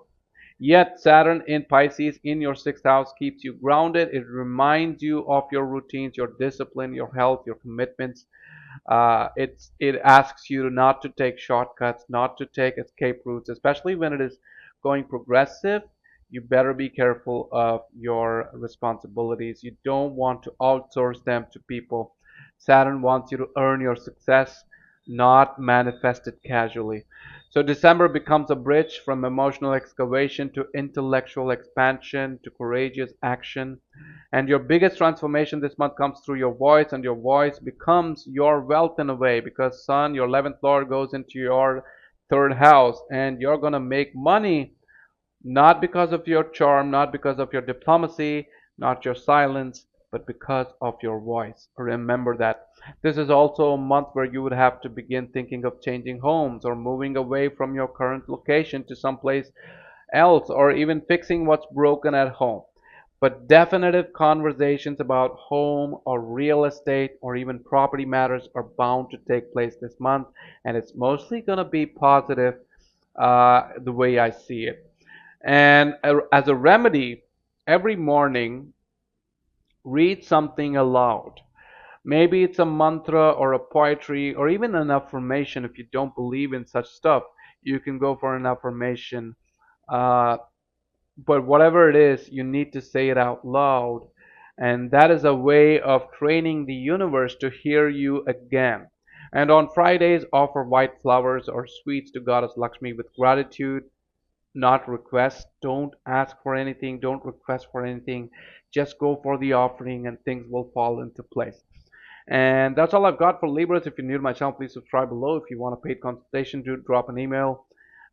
Yet Saturn in Pisces in your sixth house keeps you grounded. It reminds you of your routines, your discipline, your health, your commitments. It asks you not to take shortcuts, not to take escape routes, especially when it is going progressive. You better be careful of your responsibilities. You don't want to outsource them to people. Saturn wants you to earn your success, not manifest it casually. So December becomes a bridge from emotional excavation to intellectual expansion to courageous action. And your biggest transformation this month comes through your voice, and your voice becomes your wealth in a way because Sun, your 11th Lord, goes into your third house, and you're going to make money not because of your charm, not because of your diplomacy, not your silence, but because of your voice. Remember that. This is also a month where you would have to begin thinking of changing homes or moving away from your current location to someplace else or even fixing what's broken at home. But definitive conversations about home or real estate or even property matters are bound to take place this month, and it's mostly going to be positive the way I see it. And as a remedy, every morning read something aloud. Maybe it's a mantra or a poetry or even an affirmation. If you don't believe in such stuff, you can go for an affirmation. Uh, but whatever it is, you need to say it out loud. And that is a way of training the universe to hear you again. And on Fridays, offer white flowers or sweets to Goddess Lakshmi with gratitude. not request. Don't ask for anything, don't request for anything. Just go for the offering and things will fall into place. And that's all I've got for Libras. If you're new to my channel, please subscribe below. If you want a paid consultation, do drop an email.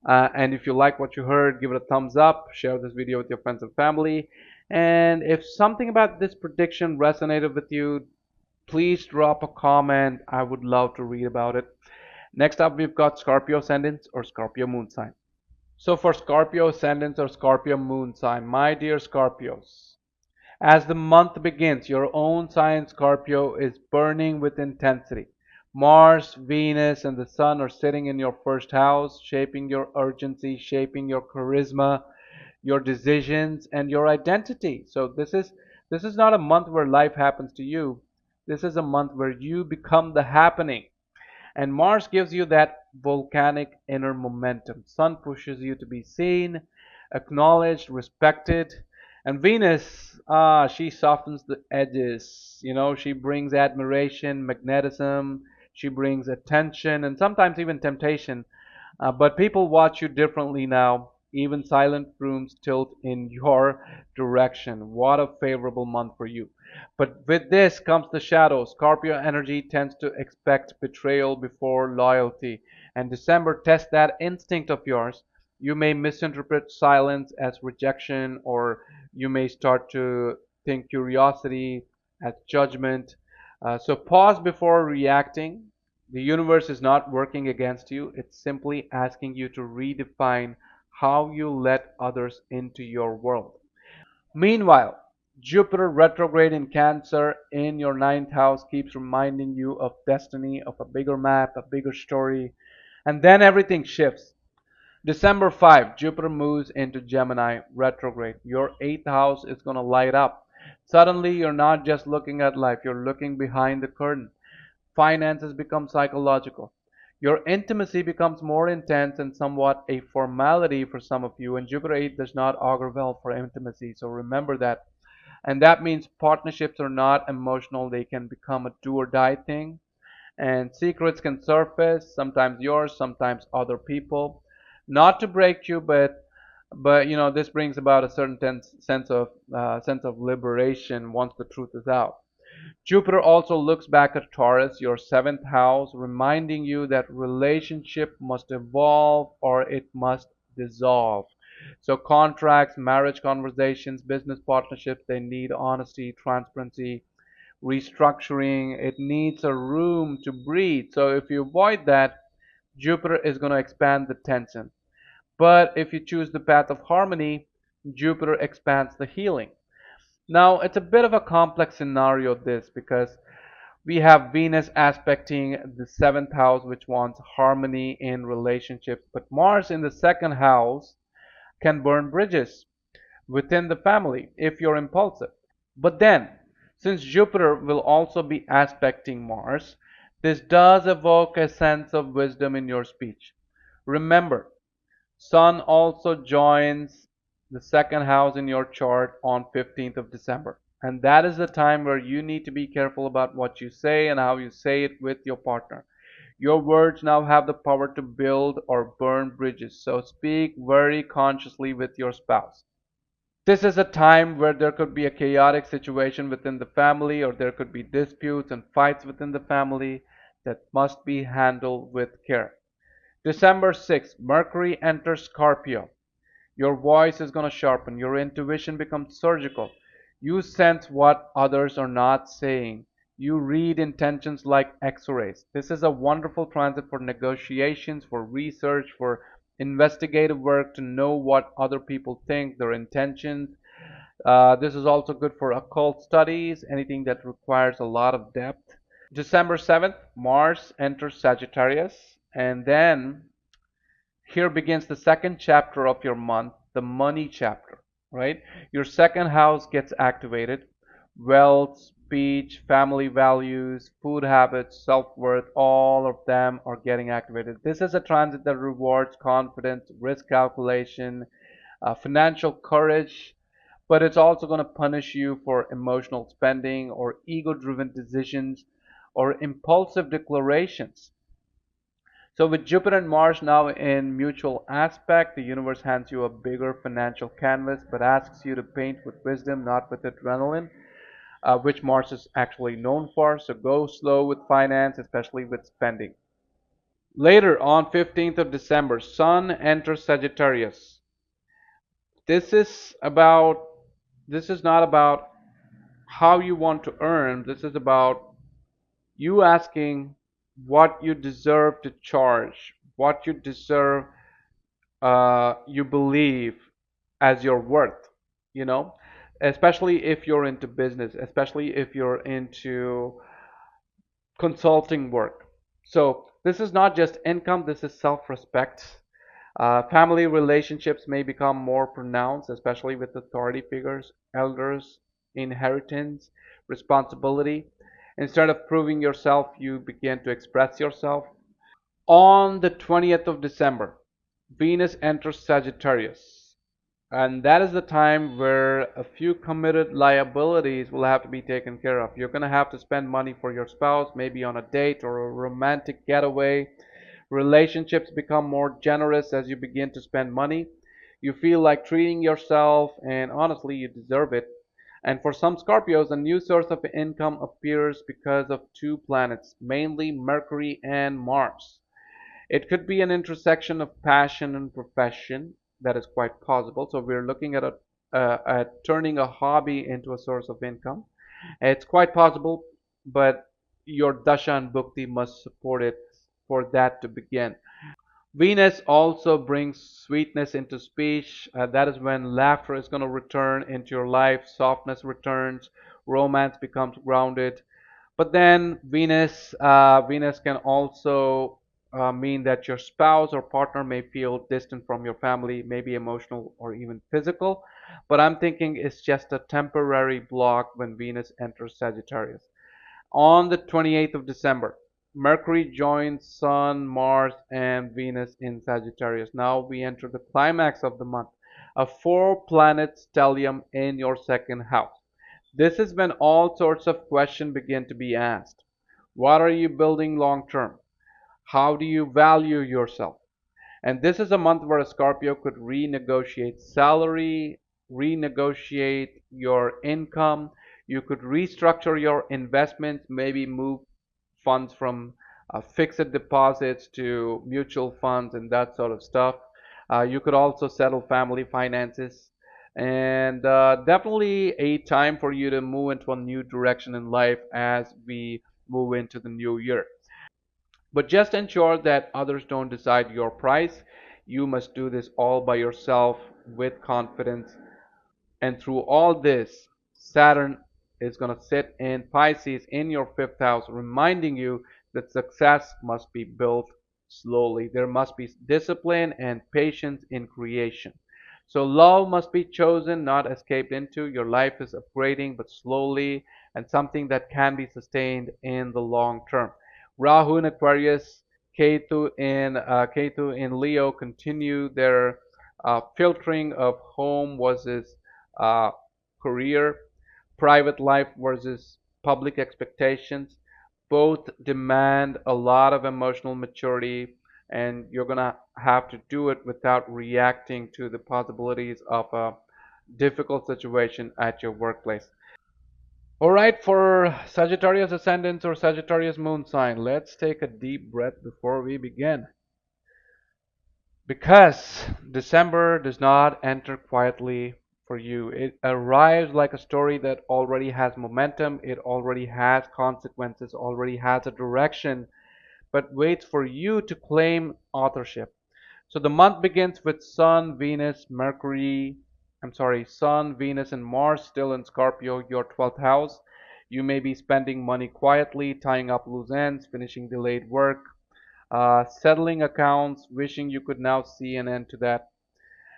And if you like what you heard, give it a thumbs up, share this video with your friends and family. And if something about this prediction resonated with you, please drop a comment. I would love to read about it. Next up, we've got Scorpio Ascendants or Scorpio Moon sign. So for Scorpio Ascendants or Scorpio Moon sign, my dear Scorpios, as the month begins, your own sign Scorpio is burning with intensity. Mars, Venus, and the Sun are sitting in your first house, shaping your urgency, shaping your charisma, your decisions, and your identity. So this is not a month where life happens to you. This is a month where you become the happening. And Mars gives you that volcanic inner momentum. Sun pushes you to be seen, acknowledged, respected. And Venus, she softens the edges. You know, she brings admiration, magnetism, she brings attention, and sometimes even temptation. But people watch you differently now. Even silent rooms tilt in your direction. What a favorable month for you. But with this comes the shadow. Scorpio energy tends to expect betrayal before loyalty. And December tests that instinct of yours. You may misinterpret silence as rejection, or you may start to think curiosity as judgment. So pause before reacting. The universe is not working against you, it's simply asking you to redefine how you let others into your world. Meanwhile, Jupiter retrograde in Cancer in your ninth house keeps reminding you of destiny, of a bigger map, a bigger story, and then everything shifts. December 5, Jupiter moves into Gemini retrograde. Your eighth house is going to light up. Suddenly, you're not just looking at life, you're looking behind the curtain. Finances become psychological. Your intimacy becomes more intense and somewhat a formality for some of you, and Jupiter 8 does not augur well for intimacy, so remember that. And that means partnerships are not emotional, they can become a do or die thing, and secrets can surface, sometimes yours, sometimes other people. Not to break you, but this brings about a certain sense of liberation once the truth is out. Jupiter also looks back at Taurus, your seventh house, reminding you that relationship must evolve or it must dissolve. So contracts, marriage conversations, business partnerships, they need honesty, transparency, restructuring. It needs a room to breathe. So if you avoid that, Jupiter is going to expand the tension. But if you choose the path of harmony, Jupiter expands the healing. Now, it's a bit of a complex scenario, this, because we have Venus aspecting the seventh house, which wants harmony in relationships, but Mars in the second house can burn bridges within the family if you're impulsive. But then, since Jupiter will also be aspecting Mars, this does evoke a sense of wisdom in your speech. Remember, Sun also joins the second house in your chart on 15th of December. And that is the time where you need to be careful about what you say and how you say it with your partner. Your words now have the power to build or burn bridges, so speak very consciously with your spouse. This is a time where there could be a chaotic situation within the family, or there could be disputes and fights within the family that must be handled with care. December 6th, Mercury enters Scorpio. Your voice is going to sharpen. Your intuition becomes surgical. You sense what others are not saying. You read intentions like x rays. This is a wonderful transit for negotiations, for research, for investigative work to know what other people think, their intentions. This is also good for occult studies, anything that requires a lot of depth. December 7th, Mars enters Sagittarius. And then here begins the second chapter of your month, the money chapter, right? Your second house gets activated. Wealth, speech, family values, food habits, self-worth, all of them are getting activated. This is a transit that rewards confidence, risk calculation, financial courage, but it's also going to punish you for emotional spending or ego-driven decisions or impulsive declarations. So with Jupiter and Mars now in mutual aspect, the universe hands you a bigger financial canvas, but asks you to paint with wisdom, not with adrenaline, which Mars is actually known for. So go slow with finance, especially with spending. Later on 15th of December, Sun enters Sagittarius. This is about this is not about how you want to earn. This is about you asking what you deserve to charge, what you deserve, you believe as your worth, you know, especially if you're into business, especially if you're into consulting work. So this is not just income, this is self-respect. Family relationships may become more pronounced, especially with authority figures, elders, inheritance, responsibility. Instead of proving yourself, you begin to express yourself. On the 20th of December, Venus enters Sagittarius. And that is the time where a few committed liabilities will have to be taken care of. You're going to have to spend money for your spouse, maybe on a date or a romantic getaway. Relationships become more generous as you begin to spend money. You feel like treating yourself, and honestly, you deserve it. And for some Scorpios, a new source of income appears because of two planets, mainly Mercury and Mars. It could be an intersection of passion and profession. That is quite possible. So we're looking at turning a hobby into a source of income. It's quite possible, but your dasha and bhukti must support it for that to begin. Venus also brings sweetness into speech. That is when laughter is going to return into your life, softness returns, romance becomes grounded. But then Venus can also mean that your spouse or partner may feel distant from your family, maybe emotional or even physical. But I'm thinking it's just a temporary block when Venus enters Sagittarius. On the 28th of December, Mercury joins Sun, Mars, and Venus in Sagittarius. Now we enter the climax of the month, a four-planet stellium in your second house. This is when all sorts of questions begin to be asked. What are you building long term? How do you value yourself? And this is a month where a Scorpio could renegotiate salary, renegotiate your income. You could restructure your investments, maybe move funds from fixed deposits to mutual funds and that sort of stuff. You could also settle family finances. And definitely a time for you to move into a new direction in life as we move into the new year. But just ensure that others don't decide your price. You must do this all by yourself with confidence. And through all this, Saturn is going to sit in Pisces in your fifth house, reminding you that success must be built slowly. There must be discipline and patience in creation. So love must be chosen, not escaped into. Your life is upgrading, but slowly, and something that can be sustained in the long term. Rahu in Aquarius, Ketu in Leo continue their filtering of home versus uh, career, private life versus public expectations. Both demand a lot of emotional maturity, and you're gonna have to do it without reacting to the possibilities of a difficult situation at your workplace. All right, for Sagittarius ascendant or Sagittarius moon sign, let's take a deep breath before we begin. Because December does not enter quietly for you. It arrives like a story that already has momentum, it already has consequences, already has a direction, but waits for you to claim authorship. So the month begins with Sun, Venus, and Mars still in Scorpio, your 12th house. You may be spending money quietly, tying up loose ends, finishing delayed work, settling accounts, wishing you could now see an end to that.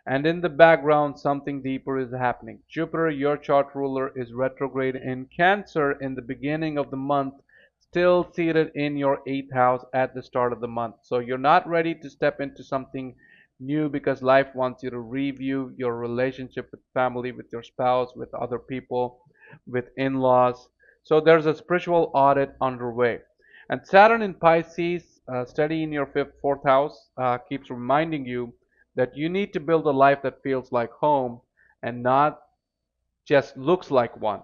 And in the background, something deeper is happening. Jupiter, your chart ruler, is retrograde in Cancer in the beginning of the month, still seated in your 8th house at the start of the month. So you're not ready to step into something new because life wants you to review your relationship with family, with your spouse, with other people, with in laws. So there's a spiritual audit underway. And Saturn in Pisces steady in your fourth house keeps reminding you that you need to build a life that feels like home and not just looks like one.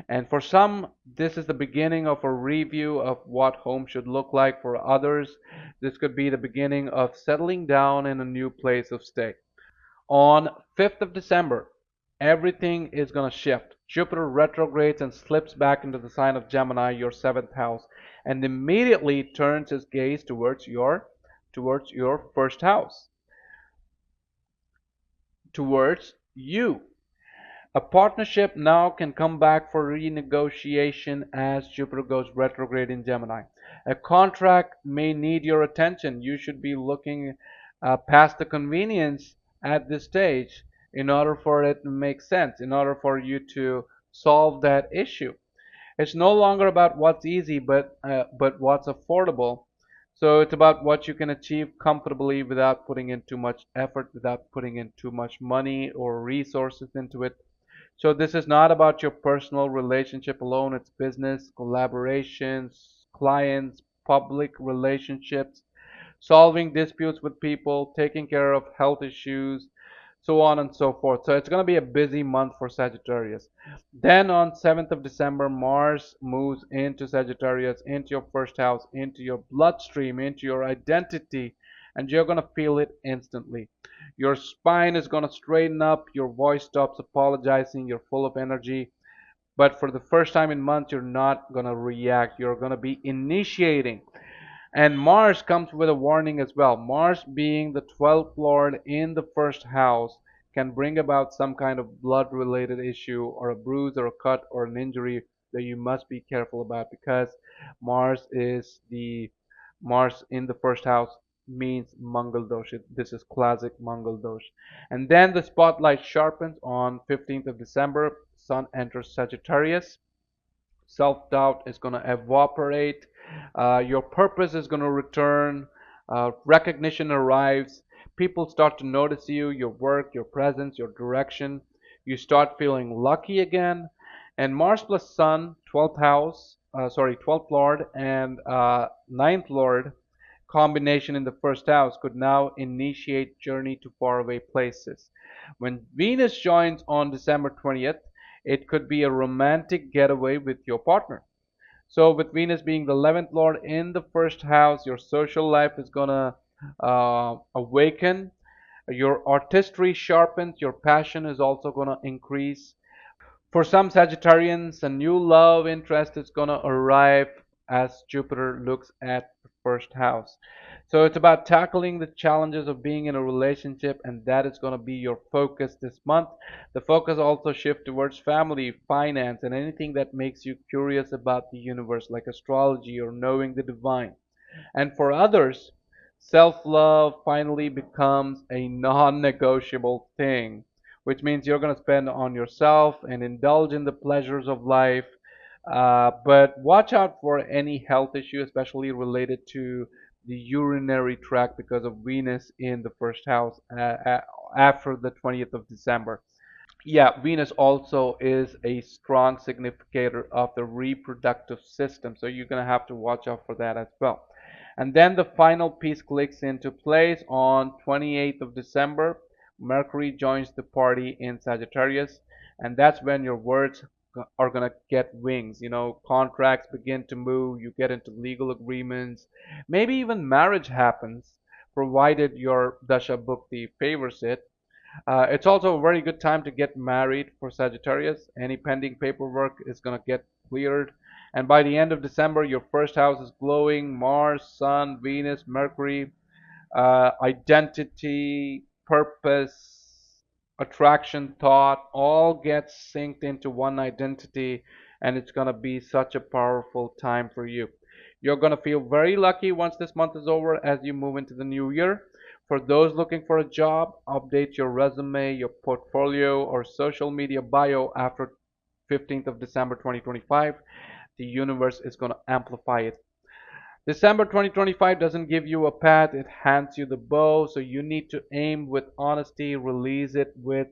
And for some, this is the beginning of a review of what home should look like. For others, this could be the beginning of settling down in a new place of stay. On 5th of December, everything is going to shift. Jupiter retrogrades and slips back into the sign of Gemini, your seventh house, and immediately turns his gaze towards your first house, towards you. A partnership now can come back for renegotiation as Jupiter goes retrograde in Gemini. A contract may need your attention. You should be looking past the convenience at this stage in order for it to make sense, in order for you to solve that issue. It's no longer about what's easy, but what's affordable. So it's about what you can achieve comfortably without putting in too much effort, without putting in too much money or resources into it. So this is not about your personal relationship alone. It's business, collaborations, clients, public relationships, solving disputes with people, taking care of health issues, so on and so forth. So it's going to be a busy month for Sagittarius. Then on 7th of December, Mars moves into Sagittarius, into your first house, into your bloodstream, into your identity, and you're going to feel it instantly. Your spine is going to straighten up, your voice stops apologizing, you're full of energy. But for the first time in months, you're not going to react, you're going to be initiating. And Mars comes with a warning as well. Mars, being the 12th lord in the first house, can bring about some kind of blood related issue or a bruise or a cut or an injury that you must be careful about, because Mars in the first house means Mangal dosh. This is classic Mangal dosh. And then the spotlight sharpens on 15th of December. Sun enters Sagittarius. Self doubt is going to evaporate. Your purpose is going to return. Recognition arrives. People start to notice you, your work, your presence, your direction. You start feeling lucky again. And Mars plus Sun, 12th house, 12th Lord, and ninth Lord combination in the first house could now initiate journey to faraway places. When Venus joins on December 20th, it could be a romantic getaway with your partner. So, with Venus being the 11th Lord in the first house, your social life is gonna awaken. Your artistry sharpens. Your passion is also gonna increase. For some Sagittarians, a new love interest is gonna arrive as Jupiter looks at the first house. So it's about tackling the challenges of being in a relationship, and that is going to be your focus this month. The focus also shifts towards family, finance, and anything that makes you curious about the universe, like astrology or knowing the divine. And for others, self love finally becomes a non negotiable thing, which means you're going to spend on yourself and indulge in the pleasures of life. But watch out for any health issue, especially related to the urinary tract, because of Venus in the first house after the 20th of December. Yeah, Venus also is a strong significator of the reproductive system, so you're going to have to watch out for that as well. And then the final piece clicks into place on 28th of December. Mercury joins the party in Sagittarius, and that's when your words are going to get wings. Contracts begin to move, you get into legal agreements, maybe even marriage happens, provided your Dasha Bhukti favors it. It's also a very good time to get married for Sagittarius. Any pending paperwork is going to get cleared. And by the end of December, your first house is glowing. Mars, Sun, Venus, Mercury, identity, purpose, attraction, thought, all gets synced into one identity. And it's going to be such a powerful time for you. You're going to feel very lucky once this month is over as you move into the new year. For those looking for a job, update your resume, your portfolio, or social media bio after 15th of December 2025. The universe is going to amplify it. December 2025 doesn't give you a pat, it hands you the bow. So you need to aim with honesty, release it with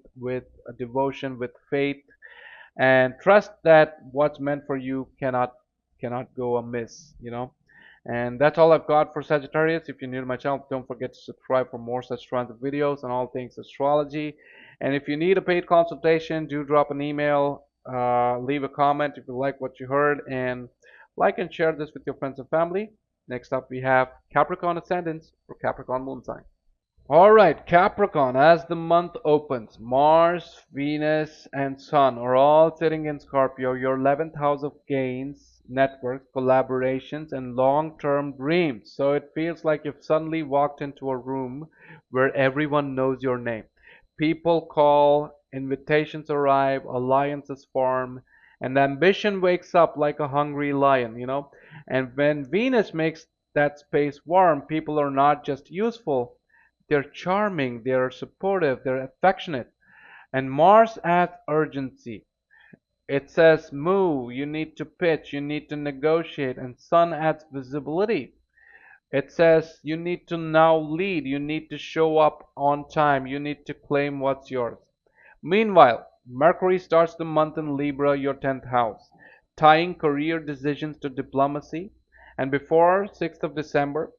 a devotion, with faith, and trust that what's meant for you cannot go amiss. And that's all I've got for Sagittarius. If you're new to my channel, don't forget to subscribe for more such kinds of videos on all things astrology. And if you need a paid consultation, do drop an email, leave a comment if you like what you heard, and like and share this with your friends and family. Next up, we have Capricorn Ascendants or Capricorn Moon sign. All right, Capricorn, as the month opens, Mars, Venus, and Sun are all sitting in Scorpio, your 11th house of gains, networks, collaborations, and long term dreams. So it feels like you've suddenly walked into a room where everyone knows your name. People call, invitations arrive, alliances form, and ambition wakes up like a hungry lion. And when Venus makes that space warm, people are not just useful, they're charming, they're supportive, they're affectionate. And Mars adds urgency. It says move, you need to pitch, you need to negotiate, and Sun adds visibility. It says you need to now lead, you need to show up on time, you need to claim what's yours. Meanwhile, Mercury starts the month in Libra, your 10th house, tying career decisions to diplomacy. And before 6th of December,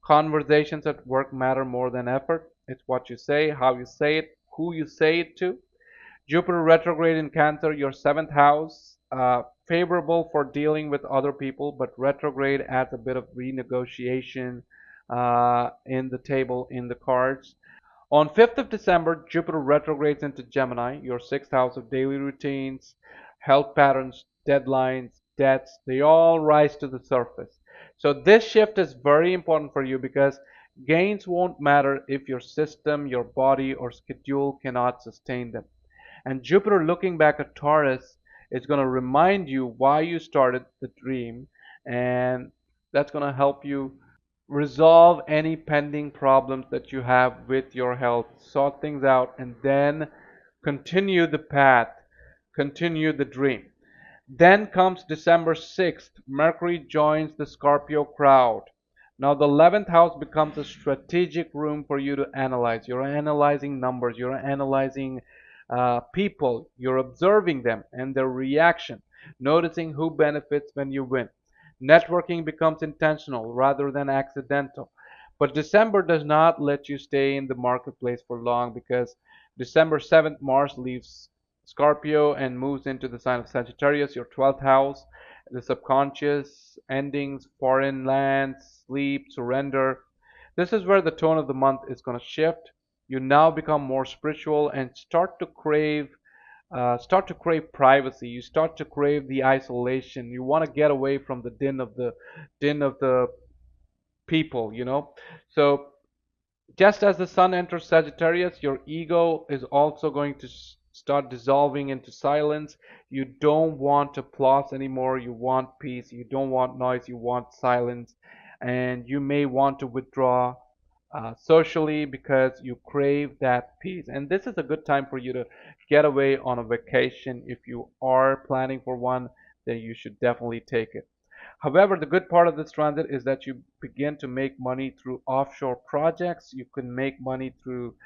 conversations at work matter more than effort. It's what you say, how you say it, who you say it to. Jupiter retrograde in Cancer, your 7th house, favorable for dealing with other people, but retrograde adds a bit of renegotiation in the table, in the cards. On 5th of December, Jupiter retrogrades into Gemini, your 6th house of daily routines, health patterns, deadlines, debts, they all rise to the surface. So this shift is very important for you because gains won't matter if your system, your body, or schedule cannot sustain them. And Jupiter looking back at Taurus is going to remind you why you started the dream, and that's going to help you resolve any pending problems that you have with your health, sort things out, and then continue the path, continue the dream. Then comes December 6th. Mercury joins the Scorpio crowd. Now, the 11th house becomes a strategic room for you to analyze. You're analyzing numbers, you're analyzing people, you're observing them and their reaction, noticing who benefits when you win. Networking becomes intentional rather than accidental. But December does not let you stay in the marketplace for long because December 7th, Mars leaves Scorpio and moves into the sign of Sagittarius, your 12th house, the subconscious, endings, foreign lands, sleep, surrender. This is where the tone of the month is going to shift. You now become more spiritual and start to crave privacy. You start to crave the isolation. You want to get away from the din of the people. So just as the sun enters Sagittarius, your ego is also going to start dissolving into silence. You don't want applause anymore. You want peace. You don't want noise. You want silence. And you may want to withdraw socially because you crave that peace. And this is a good time for you to get away on a vacation. If you are planning for one, then you should definitely take it. However, the good part of this transit is that you begin to make money through offshore projects. You can make money through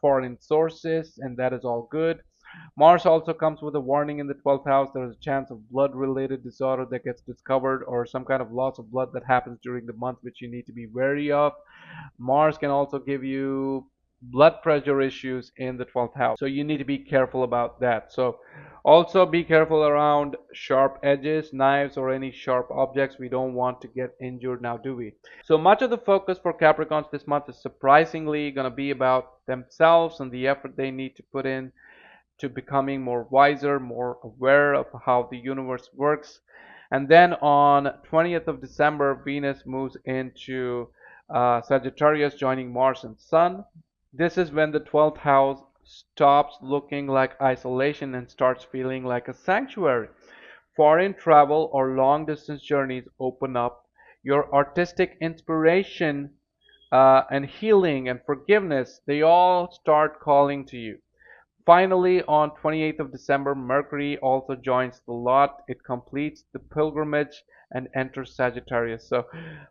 foreign sources, and that is all good. Mars also comes with a warning in the 12th house. There is a chance of blood related disorder that gets discovered or some kind of loss of blood that happens during the month, which you need to be wary of. Mars can also give you blood pressure issues in the 12th house. So you need to be careful about that. So also be careful around sharp edges, knives, or any sharp objects. We don't want to get injured now, do we? So much of the focus for Capricorns this month is surprisingly going to be about themselves and the effort they need to put in to becoming more wiser, more aware of how the universe works. And then on 20th of December, Venus moves into Sagittarius, joining Mars and Sun. This is when the 12th house stops looking like isolation and starts feeling like a sanctuary. Foreign travel or long distance journeys open up. Your artistic inspiration and healing and forgiveness, they all start calling to you. Finally, on 28th of December, Mercury also joins the lot. It completes the pilgrimage and enters Sagittarius. So,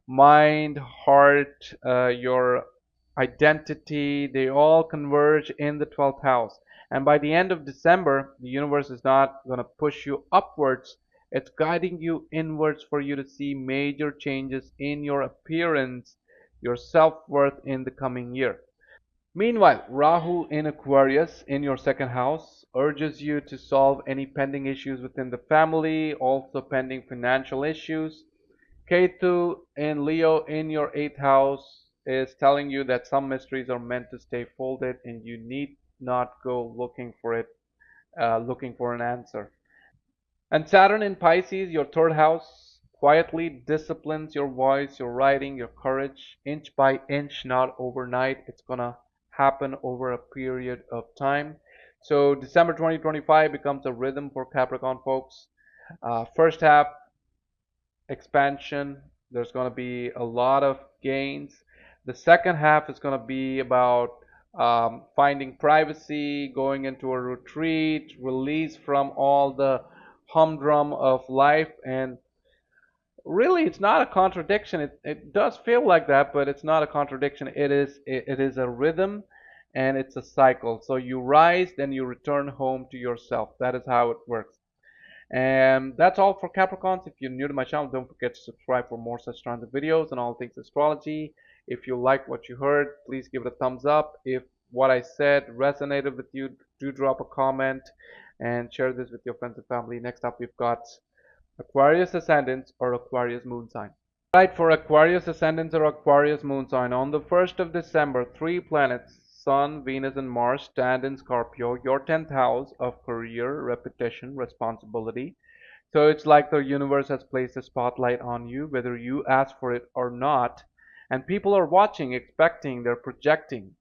mind, heart, your identity, they all converge in the 12th house. And by the end of December, the universe is not going to push you upwards. It's guiding you inwards for you to see major changes in your appearance, your self-worth in the coming year. Meanwhile, Rahu in Aquarius in your second house urges you to solve any pending issues within the family, also pending financial issues. Ketu in Leo in your eighth house is telling you that some mysteries are meant to stay folded and you need not go looking for it, looking for an answer. And Saturn in Pisces, your third house, quietly disciplines your voice, your writing, your courage, inch by inch, not overnight. It's gonna happen over a period of time. So December 2025 becomes a rhythm for Capricorn folks. First half expansion, there's gonna be a lot of gains. The second half is gonna be about finding privacy, going into a retreat, release from all the humdrum of life. And really, it's not a contradiction. It does feel like that, but it's not a contradiction. It is a rhythm and it's a cycle. So you rise, then you return home to yourself. That is how it works. And that's all for Capricorns. If you're new to my channel, don't forget to subscribe for more such kinds of videos and all things astrology. If you like what you heard, please give it a thumbs up. If what I said resonated with you, do drop a comment and share this with your friends and family. Next up, we've got Aquarius Ascendants or Aquarius Moon sign. Right, for Aquarius Ascendants or Aquarius Moon sign, on the 1st of December, three planets, Sun, Venus, and Mars, stand in Scorpio, your 10th house of career, reputation, responsibility. So it's like the universe has placed a spotlight on you, whether you ask for it or not. And people are watching, expecting, they're projecting.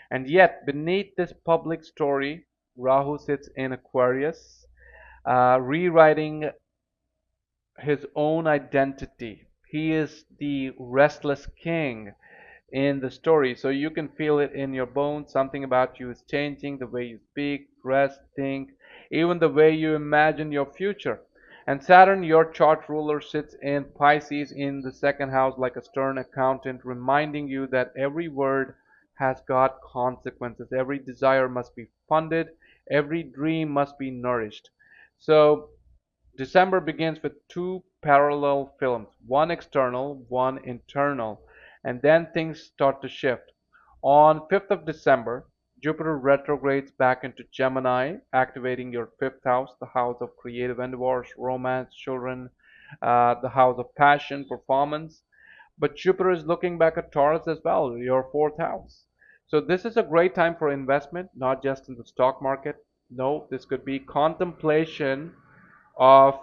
And yet, beneath this public story, Rahu sits in Aquarius, rewriting his own identity. He is the restless king in the story. So you can feel it in your bones. Something about you is changing, the way you speak, dress, think, even the way you imagine your future. And Saturn, your chart ruler, sits in Pisces in the second house like a stern accountant, reminding you that every word has got consequences. Every desire must be funded. Every dream must be nourished. So December begins with two parallel films, one external, one internal, and then things start to shift. On 5th of December, Jupiter retrogrades back into Gemini, activating your fifth house, the house of creative endeavors, romance, children, the house of passion, performance. But Jupiter is looking back at Taurus as well, your fourth house. So this is a great time for investment, not just in the stock market. No, this could be contemplation of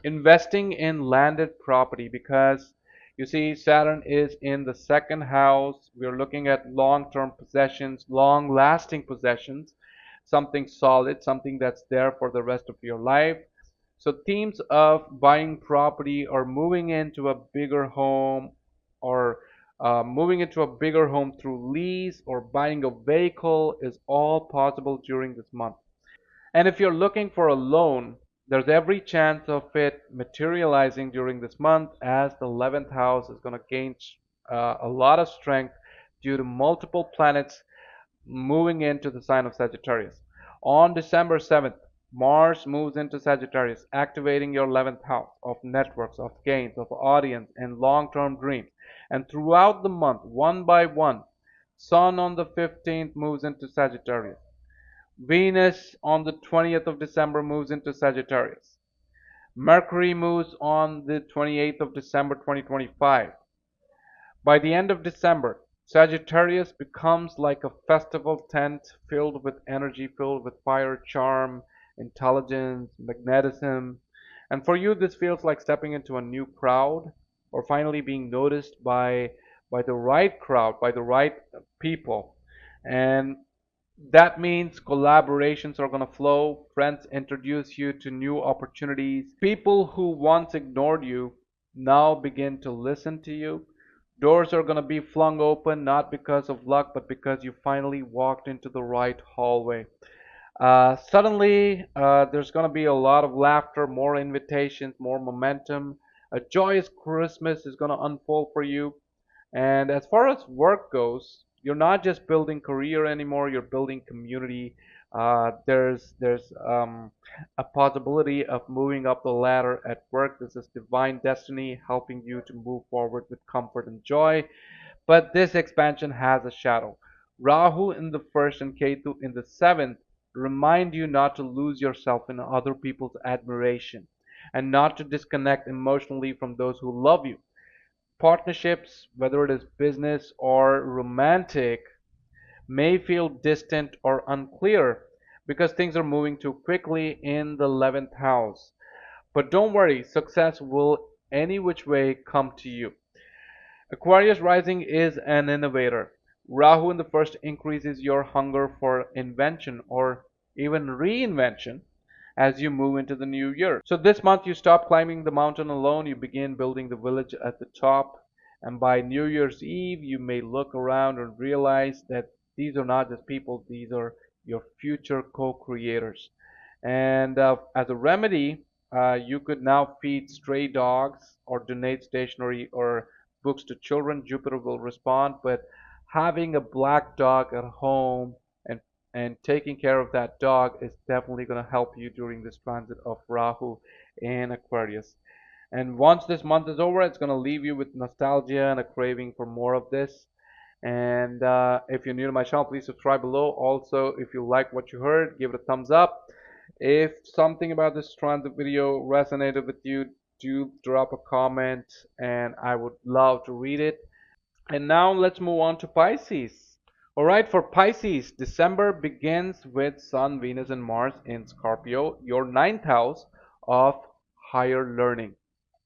investing in landed property, because you see Saturn is in the second house. We're looking at long-term possessions, long-lasting possessions, something solid, something that's there for the rest of your life. So themes of buying property or moving into a bigger home, or moving into a bigger home through lease, or buying a vehicle is all possible during this month. And if you're looking for a loan, there's every chance of it materializing during this month, as the 11th house is going to gain a lot of strength due to multiple planets moving into the sign of Sagittarius. On December 7th, Mars moves into Sagittarius, activating your 11th house of networks, of gains, of audience, and long term dreams. And throughout the month, one by one, Sun on the 15th moves into Sagittarius. Venus on the 20th of December moves into Sagittarius. Mercury moves on the 28th of December 2025. By the end of December, Sagittarius becomes like a festival tent filled with energy, filled with fire, charm, intelligence, magnetism. And for you, this feels like stepping into a new crowd, or finally being noticed by the right crowd, by the right people. And that means collaborations are going to flow. Friends introduce you to new opportunities. People who once ignored you now begin to listen to you. Doors are going to be flung open, not because of luck, but because you finally walked into the right hallway. Suddenly, there's going to be a lot of laughter, more invitations, more momentum. A joyous Christmas is going to unfold for you. And as far as work goes, you're not just building career anymore, you're building community. There's a possibility of moving up the ladder at work. This is divine destiny helping you to move forward with comfort and joy. But this expansion has a shadow. Rahu in the first and Ketu in the seventh remind you not to lose yourself in other people's admiration and not to disconnect emotionally from those who love you. Partnerships, whether it is business or romantic, may feel distant or unclear because things are moving too quickly in the 11th house. But don't worry, success will any which way come to you. Aquarius rising is an innovator. Rahu in the first increases your hunger for invention or even reinvention as you move into the new year. So this month you stop climbing the mountain alone, you begin building the village at the top, and by New Year's Eve you may look around and realize that these are not just people, these are your future co-creators. And as a remedy, you could now feed stray dogs or donate stationery or books to children. Jupiter will respond, but having a black dog at home and taking care of that dog is definitely going to help you during this transit of Rahu in Aquarius. And once this month is over, it's going to leave you with nostalgia and a craving for more of this. And if you're new to my channel, please subscribe below. Also, if you like what you heard, give it a thumbs up. If something about this transit video resonated with you, do drop a comment and I would love to read it. And now let's move on to Pisces. Alright, for Pisces, December begins with Sun, Venus, and Mars in Scorpio, your ninth house of higher learning,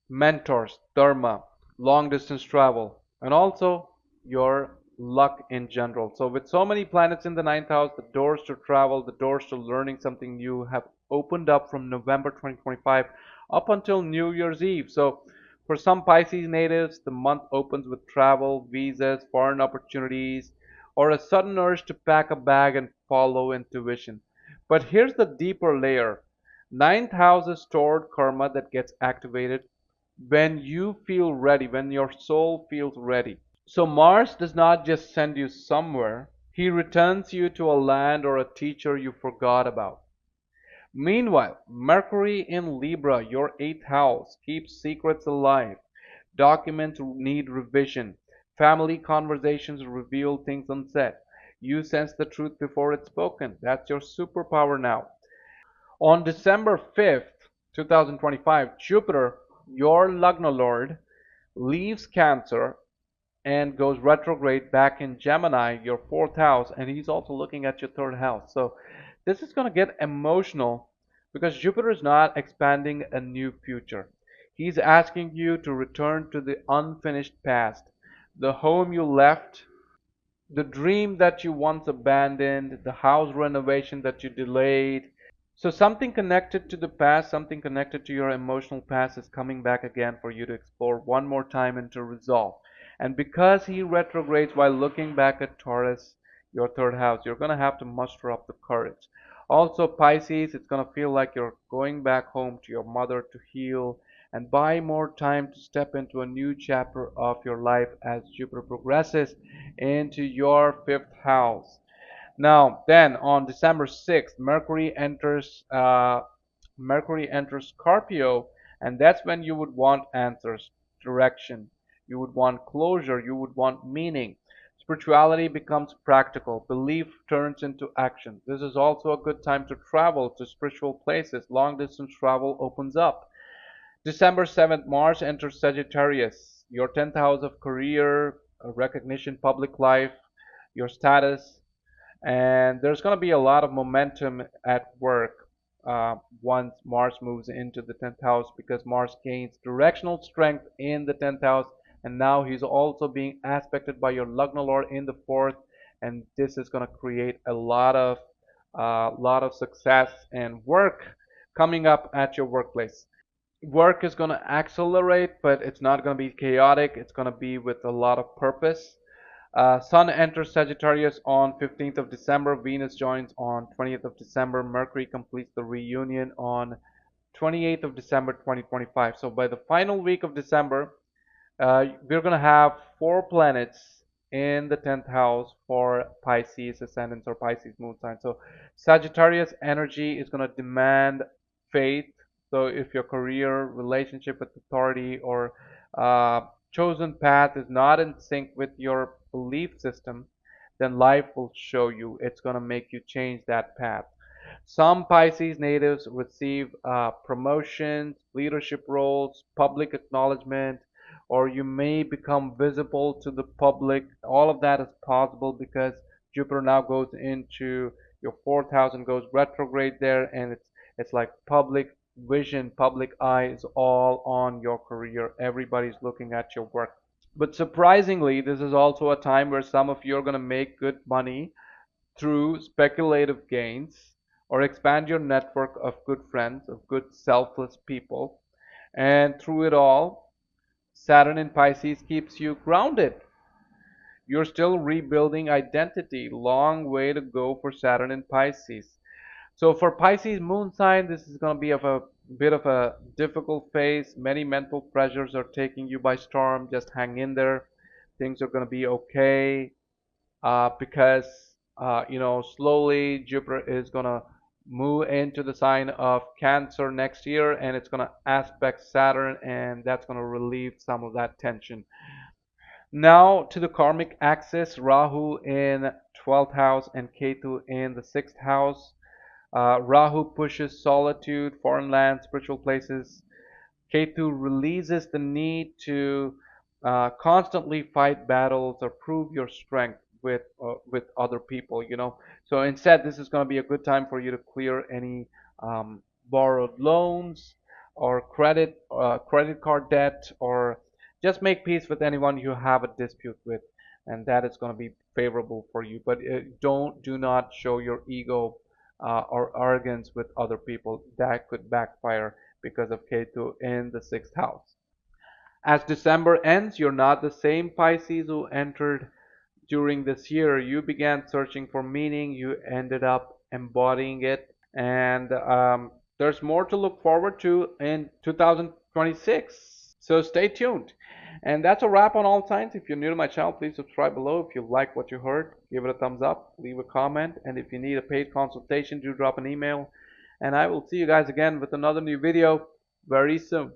mentors, dharma, long distance travel, and also your luck in general. So, with so many planets in the ninth house, the doors to travel, the doors to learning something new have opened up from November 2025 up until New Year's Eve. So, for some Pisces natives, the month opens with travel, visas, foreign opportunities, or a sudden urge to pack a bag and follow intuition. But here's the deeper layer. Ninth house is stored karma that gets activated when you feel ready, when your soul feels ready. So Mars does not just send you somewhere, he returns you to a land or a teacher you forgot about. Meanwhile, Mercury in Libra, your eighth house, keeps secrets alive. Documents need revision. Family conversations reveal things unsaid. You sense the truth before it's spoken. That's your superpower now. On December 5th, 2025, Jupiter, your Lagna Lord, leaves Cancer and goes retrograde back in Gemini, your fourth house, and he's also looking at your third house. So this is going to get emotional because Jupiter is not expanding a new future. He's asking you to return to the unfinished past, the home you left, the dream that you once abandoned, the house renovation that you delayed. So something connected to the past, something connected to your emotional past is coming back again for you to explore one more time and to resolve. And because he retrogrades while looking back at Taurus, your third house, you're going to have to muster up the courage. Also, Pisces, it's going to feel like you're going back home to your mother to heal and buy more time to step into a new chapter of your life as Jupiter progresses into your fifth house. Now, then on December 6th, Mercury enters Scorpio, and that's when you would want answers, direction. You would want closure. You would want meaning. Spirituality becomes practical. Belief turns into action. This is also a good time to travel to spiritual places. Long distance travel opens up. December 7th, Mars enters Sagittarius, your 10th house of career, recognition, public life, your status, and there's going to be a lot of momentum at work once Mars moves into the 10th house because Mars gains directional strength in the 10th house, and now he's also being aspected by your Lagna Lord in the fourth, and this is going to create a lot of success and work coming up at your workplace. Work is going to accelerate, but it's not going to be chaotic. It's going to be with a lot of purpose. Sun enters Sagittarius on 15th of December. Venus joins on 20th of December. Mercury completes the reunion on 28th of December 2025. So by the final week of December, we're going to have four planets in the 10th house for Pisces ascendants or Pisces moon sign. So Sagittarius energy is going to demand faith. So if your career, relationship with authority, or uh, chosen path is not in sync with your belief system, then life will show you. It's going to make you change that path. Some Pisces natives receive promotions, leadership roles, public acknowledgement, or you may become visible to the public. All of that is possible because Jupiter now goes into your fourth house and goes retrograde there, and it's like public vision, public eye is all on your career. Everybody's looking at your work. But surprisingly, this is also a time where some of you are going to make good money through speculative gains or expand your network of good friends, of good selfless people. And through it all, Saturn in Pisces keeps you grounded. You're still rebuilding identity. Long way to go for Saturn in Pisces. So for Pisces moon sign, this is going to be of a bit of a difficult phase. Many mental pressures are taking you by storm. Just hang in there. Things are going to be okay because slowly Jupiter is gonna move into the sign of Cancer next year, and it's gonna aspect Saturn, and that's gonna relieve some of that tension. Now to the karmic axis, Rahu in 12th house and Ketu in the 6th house. Rahu pushes solitude, foreign land, spiritual places. Ketu releases the need to constantly fight battles or prove your strength with other people. So instead, this is going to be a good time for you to clear any borrowed loans or credit card debt, or just make peace with anyone you have a dispute with, and that is going to be favorable for you. But do not show your ego or arrogance with other people. That could backfire because of Ketu in the 6th house. As December ends, you're not the same Pisces who entered during this year. You began searching for meaning, you ended up embodying it, and there's more to look forward to in 2026. So stay tuned. And that's a wrap on all signs. If you're new to my channel, please subscribe below. If you like what you heard, give it a thumbs up, leave a comment, and if you need a paid consultation, do drop an email. And I will see you guys again with another new video very soon.